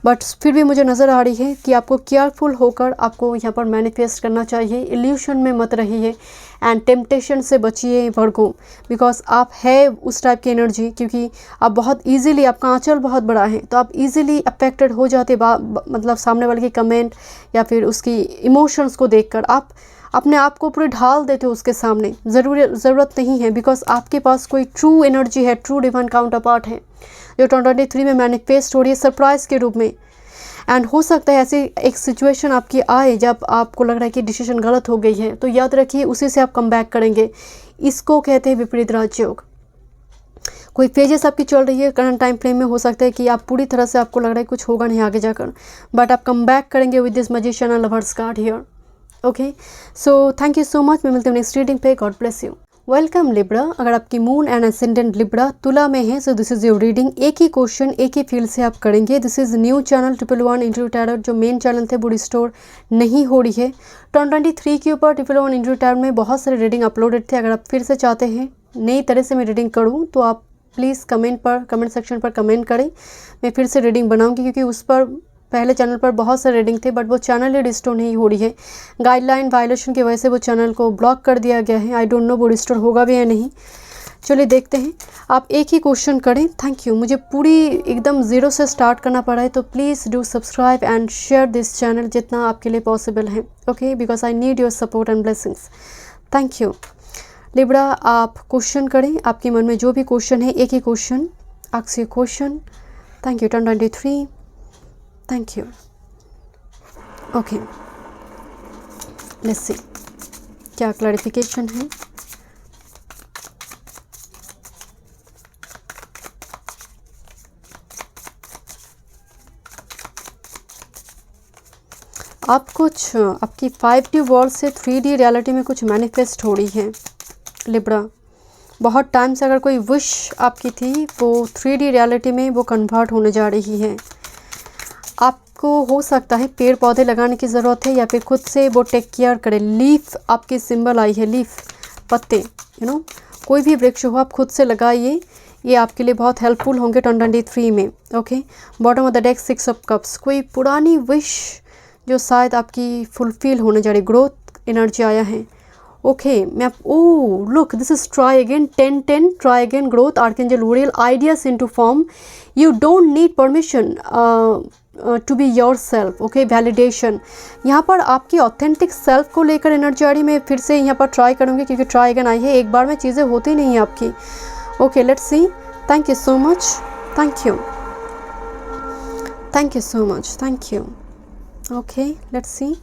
बट फिर भी मुझे नज़र आ रही है कि आपको केयरफुल होकर आपको यहाँ पर मैनिफेस्ट करना चाहिए। इल्यूशन में मत रहिए एंड टेम्पटेशन से बचिए वर्गो, बिकॉज आप है उस टाइप की एनर्जी, क्योंकि आप बहुत इजीली, आपका आंचल बहुत बड़ा है, तो आप इजीली अफेक्टेड हो जाते मतलब सामने वाले की कमेंट या फिर उसकी इमोशंस को देखकर आप अपने आप को पूरे ढाल देते हो उसके सामने। ज़रूरत नहीं है, बिकॉज आपके पास कोई ट्रू एनर्जी है, ट्रू डिवाइन काउंटर पार्ट है जो 2023 में मैनिफेस्ट हो रही है सरप्राइज़ के रूप में। एंड हो सकता है ऐसी एक सिचुएशन आपकी आए जब आपको लग रहा है कि डिसीजन गलत हो गई है, तो याद रखिए उसी से आप कम बैक करेंगे। इसको कहते हैं विपरीत राजयोग। कोई फेजेस आपकी चल रही है करंट टाइम फ्रेम में, हो सकता है कि आप पूरी तरह से आपको लग रहा है कुछ होगा नहीं आगे जाकर, बट आप कम बैक करेंगे with this magician and lovers card here. Okay, so thank you so much. मैं मिलती हूँ नेक्स्ट रीडिंग पे। God bless you. Welcome Libra. अगर आपकी मून एंड असेंडेंट लिब्रा तुला में है, so this is your reading. एक ही क्वेश्चन एक ही फील्ड से आप करेंगे। This is new channel 111 interview tarot. जो मेन चैनल थे वो रिस्टोर नहीं हो रही है। 2023 के ऊपर 111 इंटरव्यू टैरो में बहुत सारे रीडिंग अपलोडेड थे। अगर आप फिर से चाहते हैं नई तरह से मैं रीडिंग करूँ तो आप प्लीज़ कमेंट सेक्शन पर कमेंट करें, मैं फिर से रीडिंग बनाऊँगी, क्योंकि उस पर पहले चैनल पर बहुत सारे रीडिंग थे, बट वो चैनल ही रिस्टोर नहीं हो रही है। गाइडलाइन वायलेशन की वजह से वो चैनल को ब्लॉक कर दिया गया है। आई डोंट नो वो रिस्टोर होगा भी या नहीं। चलिए देखते हैं। आप एक ही क्वेश्चन करें। Thank you. मुझे पूरी एकदम ज़ीरो से स्टार्ट करना पड़ा है, तो please do subscribe and share this channel जितना आपके लिए पॉसिबल है। Okay, because I need your support and blessings. Thank you. Libra, आप क्वेश्चन करें। आपके मन में जो भी क्वेश्चन है, एक ही question, ask your question. Thank you. 2023। Thank you. Okay, let's see क्या क्लैरिफिकेशन है। आप कुछ आपकी 5D वर्ल्ड से 3D रियलिटी में कुछ मैनिफेस्ट हो रही है लिब्रा। बहुत टाइम से अगर कोई विश आपकी थी वो 3D रियलिटी में वो कन्वर्ट होने जा रही है। आपको हो सकता है पेड़ पौधे लगाने की ज़रूरत है या फिर खुद से वो टेक केयर करें। लीफ आपकी सिंबल आई है, लीफ, पत्ते, कोई भी वृक्ष हो आप खुद से लगाइए, ये आपके लिए बहुत हेल्पफुल होंगे 2023 में। Okay, bottom of the deck 6 of cups. कोई पुरानी विश जो शायद आपकी फुलफिल होने जा रही, ग्रोथ एनर्जी आया है। ओके, मैं आप look, this is try again 10-10, try again, growth, archangel Uriel, ideas into form. You don't need permission to be yourself. Okay, validation. यहाँ पर आपकी ऑथेंटिक सेल्फ को लेकर एनर्जी आ रही। मैं फिर से यहाँ पर ट्राई करूँगी क्योंकि ट्राई अगेन आई है। एक बार में चीज़ें होती नहीं है आपकी। Okay, let's see. Thank you so much. Thank you. Thank you so much. Thank you. Okay, let's see.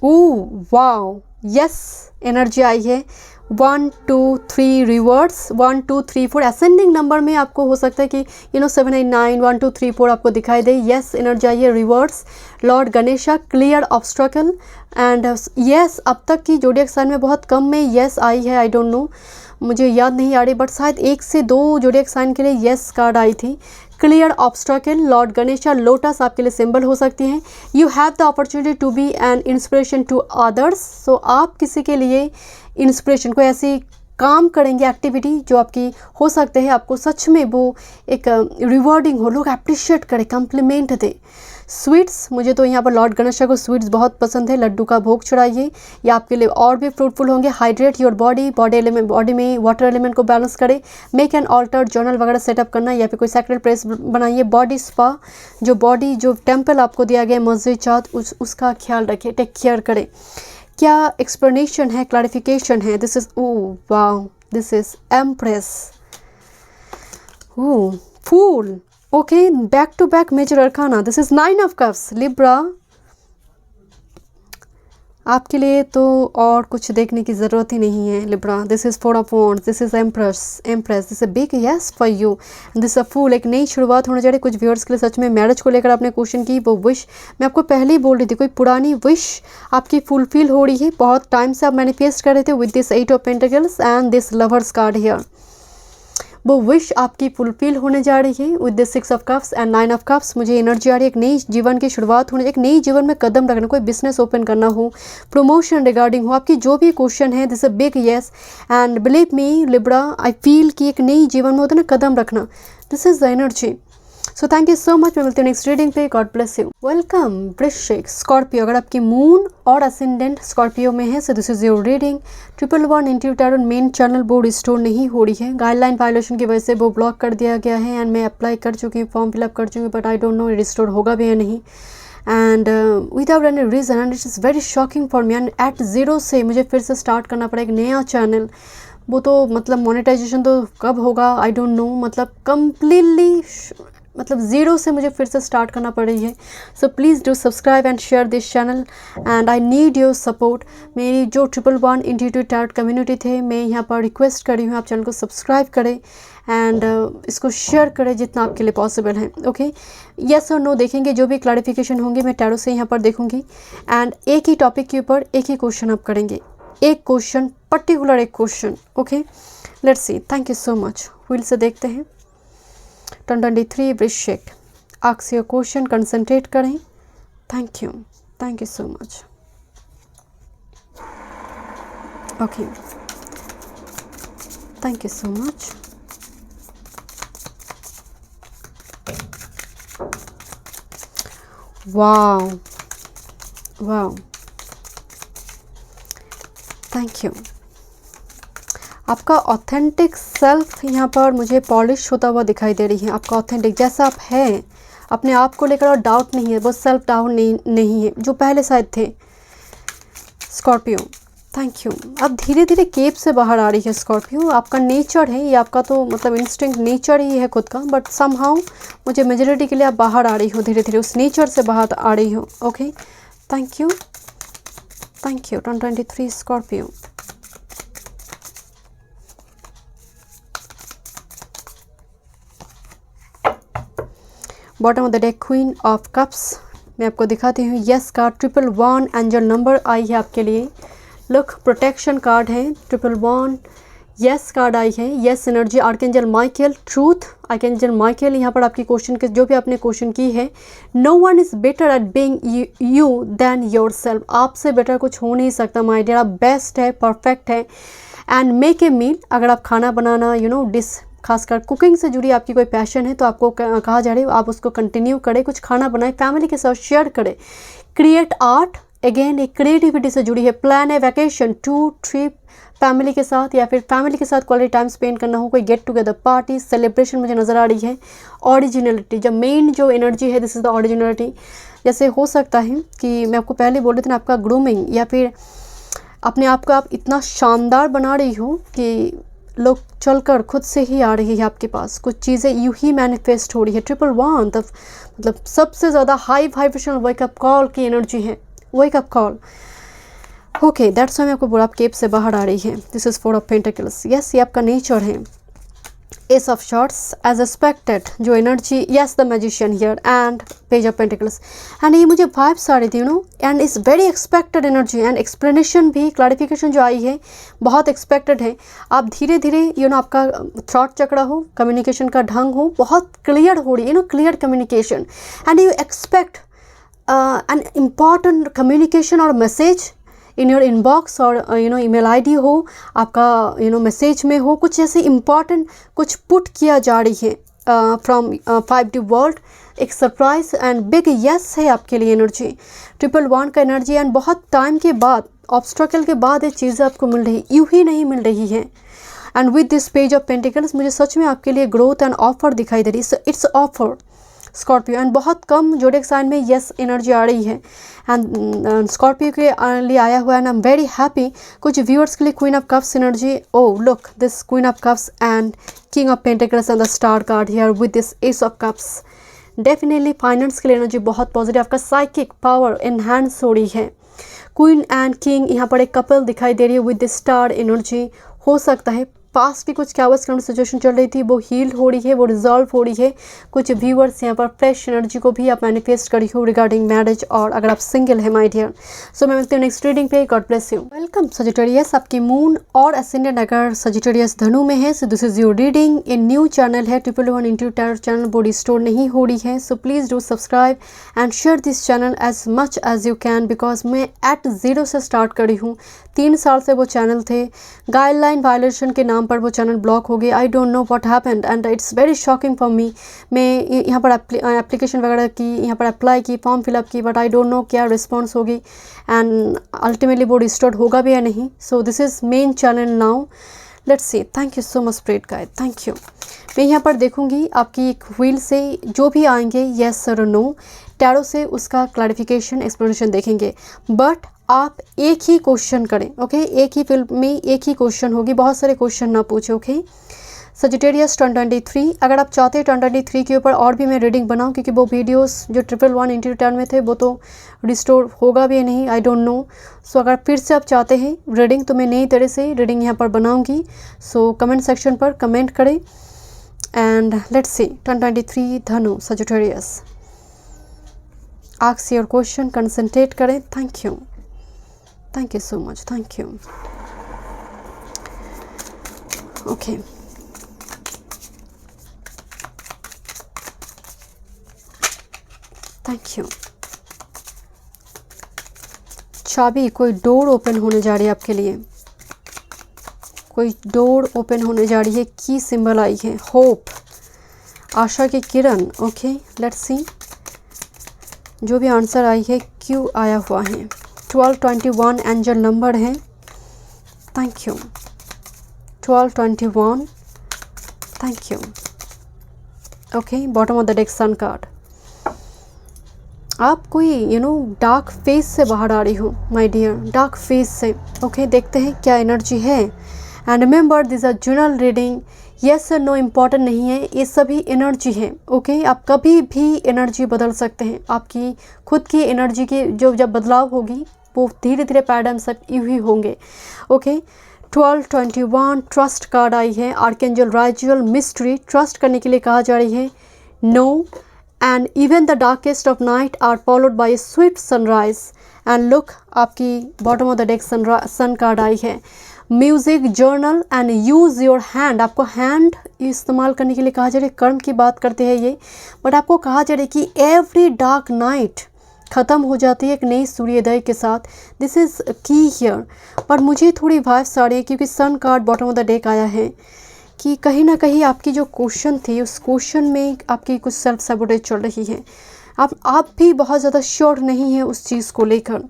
Wow, yes, energy आई है। 1 2 3 रिवर्स, 1 2 3 4 असेंडिंग नंबर में आपको हो सकता है कि 7 8 9 1 2 3 4 आपको दिखाई दे। यस, एनर्जी आई है reverse. Lord Ganesha, clear obstacle and yes. अब तक की जोडियक साइन में बहुत कम में यस आई है। आई डोंट नो, मुझे याद नहीं आ रही, बट शायद 1 से 2 जोडियक साइन के लिए यस कार्ड आई थी। Clear obstacle, lord Ganesha, lotus आपके लिए सिंबल हो सकती हैं। You have the opportunity to be an inspiration to others. So आप किसी के लिए इंस्पिरेशन, कोई ऐसी काम करेंगे एक्टिविटी जो आपकी हो सकते हैं आपको सच में वो एक रिवॉर्डिंग हो, लोग अप्रिशिएट करें, कम्प्लीमेंट दे। स्वीट्स, मुझे तो यहाँ पर लॉर्ड गणेशा को स्वीट्स बहुत पसंद है। लड्डू का भोग चढ़ाइए, ये आपके लिए और भी फ्रूटफुल होंगे। हाइड्रेट योर बॉडी में वाटर एलिमेंट को बैलेंस करें। मेक एन ऑल्टर, जर्नल वगैरह सेटअप करना या फिर कोई सेक्रेट प्लेस बनाइए। बॉडी स्पा, जो टेम्पल आपको दिया गया मस्जिद चाँद, उसका ख्याल रखिए, टेक केयर करें। क्या एक्सप्लेनेशन है, क्लैरिफिकेशन है। This is wow, this is empress, fool, okay, back to back major arcana, this is 9 of cups. Libra, आपके लिए तो और कुछ देखने की ज़रूरत ही नहीं है Libra. This is 4 of wands, this is empress, this a big yes for you, this a fool. एक नई शुरुआत होने जा रही है कुछ व्यूअर्स के लिए। सच में मैरिज को लेकर आपने क्वेश्चन की, वो विश मैं आपको पहले ही बोल रही थी, कोई पुरानी विश आपकी फुलफिल हो रही है। बहुत टाइम से आप मैनिफेस्ट कर रहे थे with this 8 of pentacles and this lovers card here. वो विश आपकी फुलफिल होने जा रही है with this 6 of cups and 9 of cups. मुझे एनर्जी आ रही है एक नई जीवन की शुरुआत होने, एक नई जीवन में कदम रखना, कोई बिजनेस ओपन करना हो, प्रमोशन रिगार्डिंग हो, आपकी जो भी क्वेश्चन है, this a big yes and believe me Libra, I feel कि एक नई जीवन में होता है ना कदम रखना, this is the energy. So thank you so much. मैं मिलती हूँ नेक्स्ट रीडिंग पे। God bless you. वेलकम वृश्चिक, स्कॉर्पियो। अगर आपकी मून और असेंडेंट स्कॉर्पियो में है, so this is your reading. 111 intuitive tarot main channel board store नहीं हो रही है, गाइडलाइन वायलेशन की वजह से वो ब्लॉक कर दिया गया है एंड मैं अप्लाई कर चुकी हूँ, फॉर्म फिलअप कर चुकी हूँ, but I don't know restore होगा भी या नहीं and without any reason and it is very shocking for me. And at zero से मुझे फिर से स्टार्ट करना पड़ा एक नया चैनल। वो तो मतलब मोनेटाइजेशन तो कब होगा आई डोंट नो, मतलब कम्प्लीटली मतलब ज़ीरो से मुझे फिर से स्टार्ट करना पड़ रही है। So please do subscribe and share this channel and I need your support. मेरी जो 111 इंट्यूटिव टैरो कम्युनिटी थे, मैं यहाँ पर रिक्वेस्ट करी हूँ आप चैनल को सब्सक्राइब करें एंड इसको शेयर करें जितना आपके लिए पॉसिबल है। ओके, यस और नो देखेंगे, जो भी क्लैरिफिकेशन होंगे मैं टैरो से यहाँ पर देखूँगी एंड एक ही टॉपिक के ऊपर एक ही क्वेश्चन आप करेंगे, एक क्वेश्चन पर्टिकुलर, एक question. Okay, let's see. Thank you so much. Wheel से देखते हैं। 23 वृश्चिक, आस्क योर क्वेश्चन, कंसंट्रेट करें। Thank you so much. Okay, thank you so much. Wow wow, thank you. आपका ऑथेंटिक सेल्फ यहाँ पर मुझे पॉलिश होता हुआ दिखाई दे रही है। आपका ऑथेंटिक जैसा आप हैं, अपने आप को लेकर और डाउट नहीं है, वो सेल्फ डाउट नहीं है जो पहले शायद थे। Scorpio, thank you. अब धीरे धीरे केप से बाहर आ रही है स्कॉर्पियो। आपका नेचर है ये, आपका तो मतलब इंस्टिंक्ट नेचर ही है खुद का, बट समहाउ मुझे मेजोरिटी के लिए आप बाहर आ रही हो, धीरे धीरे उस नेचर से बाहर आ रही हो। Okay, thank you. 23 Scorpio. Bottom of the deck queen of cups. मैं आपको दिखाती हूँ यस कार्ड, 111 एंजल नंबर आई है आपके लिए। लुक, प्रोटेक्शन कार्ड है 111, यस कार्ड आई है, yes energy, archangel Michael, truth, archangel Michael. यहाँ पर आपकी क्वेश्चन के जो भी आपने क्वेश्चन की है, no one is better at being you than yourself. आपसे बेटर कुछ हो नहीं सकता माय डियर, आप बेस्ट है, परफेक्ट है। एंड मेक ए मील, अगर आप खाना बनाना डिश, खासकर कुकिंग से जुड़ी आपकी कोई पैशन है तो आपको कहा जा रही है आप उसको कंटिन्यू करें, कुछ खाना बनाएं, फैमिली के साथ शेयर करें। क्रिएट आर्ट, अगेन एक क्रिएटिविटी से जुड़ी है। प्लान है वैकेशन, टू ट्रिप फैमिली के साथ, या फिर फैमिली के साथ क्वालिटी टाइम स्पेंड करना हो, कोई गेट टुगेदर पार्टी, सेलिब्रेशन मुझे नज़र आ रही है। ओरिजिनलिटी, जब मेन जो एनर्जी है, दिस इज़ द ओरिजिनलिटी। जैसे हो सकता है कि मैं आपको पहले बोल रही थी ना, आपका ग्रूमिंग या फिर अपने आप को आप इतना शानदार बना रही हो कि लोग चलकर खुद से ही आ रही है आपके पास, कुछ चीज़ें यूं ही मैनिफेस्ट हो रही है। 111 तब मतलब सबसे ज़्यादा हाई वाइब्रेशनल वेकअप कॉल की एनर्जी है, wake up call. Okay, that's why मैं आपको बोला आप केप से बाहर आ रही है। This is 4 of pentacles, yes ये आपका नेचर है। Ace of swords, as expected जो energy, yes the magician here and page of pentacles. And ये मुझे वाइब्स आ रही थी and is very expected energy and explanation भी, क्लैरिफिकेशन जो आई है बहुत एक्सपेक्टेड है। आप धीरे धीरे आपका थॉट चक्र हो, कम्युनिकेशन का ढंग हो, बहुत क्लियर हो रही है clear communication and you expect an important communication और मैसेज इन योर इनबॉक्स और ईमेल आईडी हो, आपका मैसेज में हो, कुछ ऐसे इम्पॉर्टेंट कुछ पुट किया जा रही है फ्रॉम 5D वर्ल्ड। एक सरप्राइज एंड बिग यस है आपके लिए एनर्जी, 111 का एनर्जी। एंड बहुत टाइम के बाद, ऑब्स्ट्रकल के बाद ये चीज़ें आपको मिल रही, यूँ ही नहीं मिल रही है। And with this page of pentacles मुझे सच में आपके लिए ग्रोथ एंड ऑफर दिखाई दे रही है। इट्स ऑफर, स्कॉर्पियो, एंड बहुत कम जोडिक साइन में यस एनर्जी आ रही है, एंड स्कॉर्पियो के लिए आया हुआ है, and I am very happy. कुछ व्यूअर्स के लिए queen of cups energy, oh look this queen of cups and king of pentacles and the star card here with this S of cups. Definitely finance के लिए energy बहुत positive, आपका psychic power enhance हो रही है। Queen and king, यहाँ पर एक कपल दिखाई दे रही है विद द स्टार एनर्जी। हो सकता है पास्ट की कुछ कैवस काउंट सिचुएशन चल रही थी, वो हील हो रही है, वो रिजॉल्व हो रही है। कुछ व्यूअर्स यहाँ पर फ्रेश एनर्जी को भी आप मैनिफेस्ट करी हो रिगार्डिंग मैरिज, और अगर आप सिंगल है माय डियर। सो मैं मिलती हूँ नेक्स्ट रीडिंग पे। God bless you. Welcome Sagittarius. आपकी मून और एसेंडेंट अगर सजिटेरियस धनु में है, so this is your reading. A new channel है 111 इंटू टैरो चैनल, वो रिस्टोर नहीं हो रही है, so please do subscribe and share this channel as much as you can, because मैं एट ज़ीरो से स्टार्ट करी हूँ। 3 साल से वो चैनल थे, गाइडलाइन वायलेशन के नाम पर वो चैनल ब्लॉक हो गए। आई don't know what happened and it's very shocking for मी। मैं यहाँ पर एप्लीकेशन वगैरह की, यहाँ पर अप्लाई की, फॉर्म फिलअप की, बट आई डोंट नो क्या रिस्पॉन्स होगी, एंड अल्टीमेटली वो रिस्टोर्ड होगा भी या नहीं। सो this is main channel now, let's see. Thank you so much spirit guide, thank you. मैं यहाँ पर देखूँगी आपकी एक व्हील से जो भी आएंगे येस और नो, टैरो से उसका क्लैरिफिकेशन एक्सप्लेनेशन देखेंगे, बट आप एक ही क्वेश्चन करें, ओके? एक ही फिल्म में एक ही क्वेश्चन होगी, बहुत सारे क्वेश्चन ना पूछे, ओके? सजिटेरियस 1023, अगर आप चाहते हैं 1023 के ऊपर और भी मैं रीडिंग बनाऊं, क्योंकि वो वीडियोस जो 111 इंटू 10 में थे वो तो रिस्टोर होगा भी या नहीं, आई डोंट नो। सो अगर फिर से आप चाहते हैं रीडिंग, तो मैं नई तरह से रीडिंग यहाँ पर बनाऊँगी। सो कमेंट सेक्शन पर कमेंट करें, and let's see 1023 Dhanu Sagittarius. Ask your question, concentrate करें। Thank you, thank you so much, thank you. Okay, thank you. चाबी, कोई डोर ओपन होने जा रही है आपके लिए, कोई डोर ओपन होने जा रही है। की सिंबल आई है होप, आशा की किरण। ओके, लेट्स सी जो भी आंसर आई है क्यों आया हुआ है। 1221 एंजल नंबर है। Thank you 1221, thank you. Okay, bottom of the deck sun card. आप कोई डार्क फेज से बाहर आ रही हो माय डियर, डार्क फेज से। ओके, देखते हैं क्या एनर्जी है। And remember this are general reading, yes और नो इम्पॉर्टेंट नहीं है, ये सभी एनर्जी है। ओके, आप कभी भी एनर्जी बदल सकते हैं। आपकी खुद की एनर्जी की जब बदलाव होगी, वो धीरे धीरे पैटर्न सब यूँ ही होंगे। ओके, 1221 ट्रस्ट कार्ड आई है। आर्कएंजल राइजियल मिस्ट्री, ट्रस्ट करने के लिए कहा जा रही है। No and even the darkest of night are followed by a swift sunrise. And look, आपकी bottom of the deck sun card आई है। Music, journal and use your hand, आपको हैंड इस्तेमाल करने के लिए कहा जा रहा है। कर्म की बात करते हैं ये, बट आपको कहा जा रहा है कि एवरी डार्क नाइट ख़त्म हो जाती है एक नई सूर्योदय के साथ। This is key here. पर मुझे थोड़ी वाइब्स आ रही है, क्योंकि sun card bottom of the deck आया है, कि कहीं ना कहीं आपकी जो क्वेश्चन थी, उस क्वेश्चन में आपकी कुछ सेल्फ सैबोटेज चल रही है। आप भी बहुत ज़्यादा श्योर नहीं है उस चीज़ को लेकर।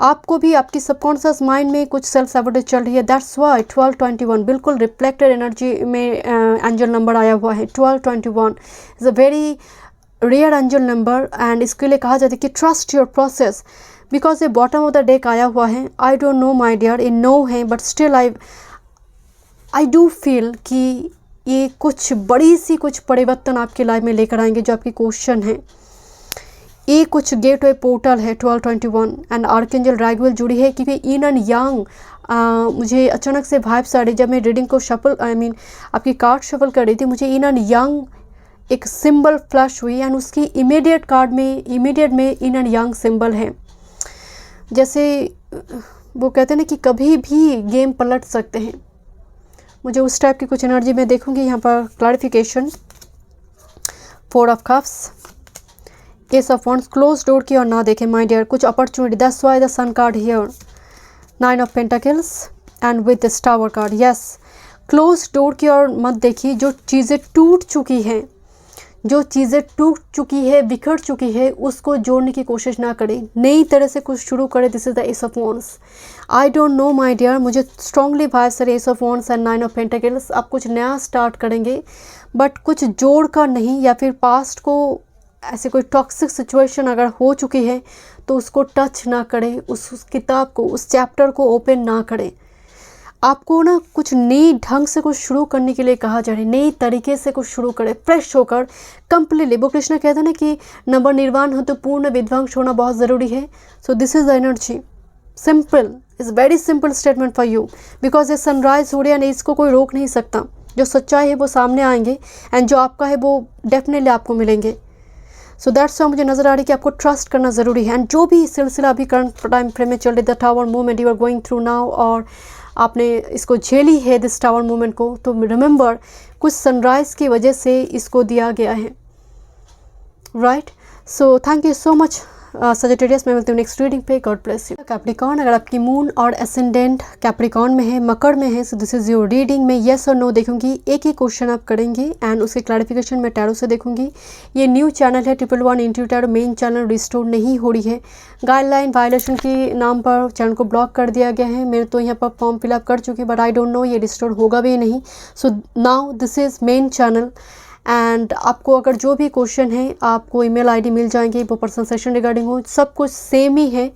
आपको भी आपकी सबकॉन्शियस माइंड में कुछ सेल्फ सैबोटेज चल रही है। दैट्स वाई 1221 बिल्कुल रिफ्लेक्टेड एनर्जी में एंजल नंबर आया हुआ है। 1221 is a very rare angel number, and इसके लिए कहा जाता है कि ट्रस्ट योर प्रोसेस, बिकॉज ये बॉटम ऑफ द डेक आया हुआ है। I don't know my dear, ये नो है, but still I do feel कि ये कुछ बड़ी सी कुछ परिवर्तन आपकी लाइफ में लेकर आएंगे। जो आपकी क्वेश्चन है, ये कुछ गेटवे पोर्टल है 1221, एंड आर्कएंजल राइगुएल जुड़ी है, क्योंकि इन एंड यांग मुझे अचानक से वाइब्स आ रही। जब मैं रीडिंग को आपकी कार्ड शफल कर रही थी, मुझे इन एंड यांग एक सिंबल फ्लैश हुई, एंड उसकी इमीडिएट में इन एंड यांग सिंबल है। जैसे वो कहते हैं ना कि कभी भी गेम पलट सकते हैं। मुझे उस टाइप की कुछ एनर्जी में देखूंगी। यहाँ पर clarification, 4 of cups, ace of wands, close door की और ना देखें माय डियर, कुछ opportunity. That's why the sun card here, 9 of pentacles and with the tower card. Yes, close door की और मत देखिए। जो चीज़ें टूट चुकी हैं, बिखर चुकी है, उसको जोड़ने की कोशिश ना करें, नई तरह से कुछ शुरू करें। This is the ace of wands. I don't know my dear, मुझे स्ट्रांगली वाइब्स है ace of wands and 9 of pentacles. आप कुछ नया स्टार्ट करेंगे, बट कुछ जोड़ कर नहीं, या फिर पास्ट को ऐसे कोई टॉक्सिक सिचुएशन अगर हो चुकी है तो उसको टच ना करें, उस किताब को, उस चैप्टर को ओपन ना करें। आपको ना कुछ नई ढंग से कुछ शुरू करने के लिए कहा जा रहा है, नई तरीके से कुछ शुरू करें, फ्रेश होकर कंप्लीटली। वो कृष्ण कहते हैं ना कि नवनिर्वाण हो तो पूर्ण विध्वंस होना बहुत ज़रूरी है। So this is the energy, simple, is very simple statement for you, because ये सनराइज हो रहा है, इसको कोई रोक नहीं सकता। जो सच्चाई है वो सामने आएंगे एंड जो आपका है वो डेफिनेटली आपको मिलेंगे। सो दैट्स वाई मुझे नज़र आ रही है कि आपको ट्रस्ट करना ज़रूरी है। एंड जो भी सिलसिला अभी करंट टाइम फ्रेम में चल रही है, the tower movement you are going through now, और आपने इसको झेली है दिस टावर मूवमेंट को, तो रिमेंबर कुछ सनराइज़ की वजह से इसको दिया गया है, right. So thank you so much Sagittarius. मैं मिलती हूँ नेक्स्ट रीडिंग पे। God bless you. कैप्रिकॉर्न, अगर आपकी मून और एसेंडेंट कैप्रिकॉर्न में है, मकर में है, so this is your reading. मैं येस और नो देखूंगी, एक ही क्वेश्चन आप करेंगे एंड उसके क्लैरिफिकेशन मैं टैरो से देखूंगी। ये न्यू चैनल है 111 into tarot, main channel restore नहीं हो रही है। गाइडलाइन वायलेशन के नाम पर चैनल को ब्लॉक कर दिया गया है। मैं तो यहाँ पर फॉर्म फिलअप कर चुकी, बट आई डोंट नो ये रिस्टोर होगा भी नहीं। So now this is main channel and आपको अगर जो भी क्वेश्चन है आपको ईमेल आईडी मिल जाएंगे, वो पर्सनल सेशन रिगार्डिंग हो, सब कुछ सेम ही है,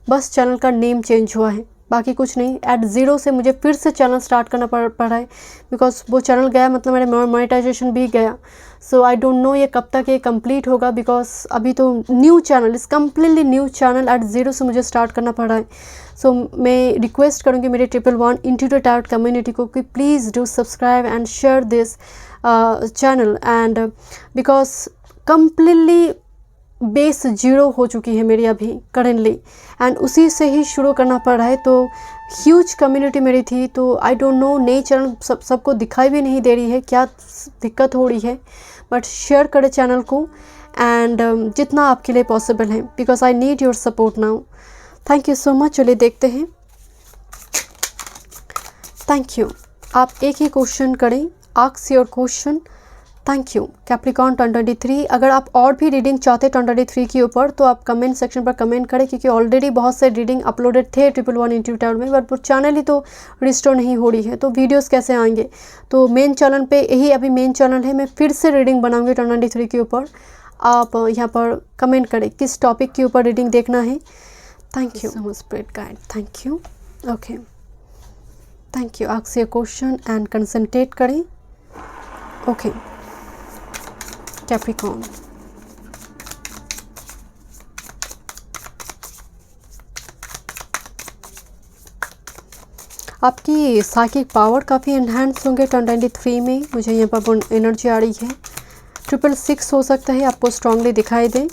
बस चैनल का नेम चेंज हुआ है, बाकी कुछ नहीं। एट ज़ीरो से मुझे फिर से चैनल स्टार्ट करना पड़ा है, बिकॉज वो चैनल गया मतलब मेरे मोनेटाइजेशन भी गया। सो आई डोंट नो ये कब तक ये कंप्लीट होगा, बिकॉज अभी तो न्यू चैनल, इस completely new channel, at zero से मुझे स्टार्ट करना पड़ा है। सो मैं रिक्वेस्ट करूँगी मेरे 111 इंट्यूटिव टैरोट कम्युनिटी को कि please do subscribe and share this channel, and because completely base zero हो चुकी है मेरी अभी करेंटली, एंड उसी से ही शुरू करना पड़ रहा है। तो ह्यूज कम्युनिटी मेरी थी, तो आई डोंट नो नई चैनल सबको दिखाई भी नहीं दे रही है, क्या दिक्कत हो रही है, बट शेयर करें चैनल को एंड जितना आपके लिए पॉसिबल है, because I need your support now. Thank you so much. चलिए देखते हैं। Thank you. आप एक ही क्वेश्चन करें, ask your question. Thank you. Capricorn 2023, अगर आप और भी रीडिंग चाहते हैं 2023 के ऊपर तो आप कमेंट सेक्शन पर कमेंट करें, क्योंकि ऑलरेडी बहुत से रीडिंग अपलोडेड थे 111 इंट्यूटिव टैरोट में, बट वो चैनल ही तो रिस्टोर नहीं हो रही है, तो वीडियोस कैसे आएंगे। तो मेन चैनल पे यही अभी मेन चैनल है, मैं फिर से रीडिंग बनाऊंगी 2023 के ऊपर। आप यहाँ पर कमेंट करें किस टॉपिक के ऊपर रीडिंग देखना है। Thank you so much spirit guide. Thank you. Okay, thank you. Ask your question and concentrate करें। ओके कैप्रिकॉर्न, आपकी साइकिक पावर काफ़ी एनहांस होंगे 2023 में। मुझे यहाँ पर एनर्जी आ रही है 666 हो सकता है, आपको स्ट्रांगली दिखाई दे।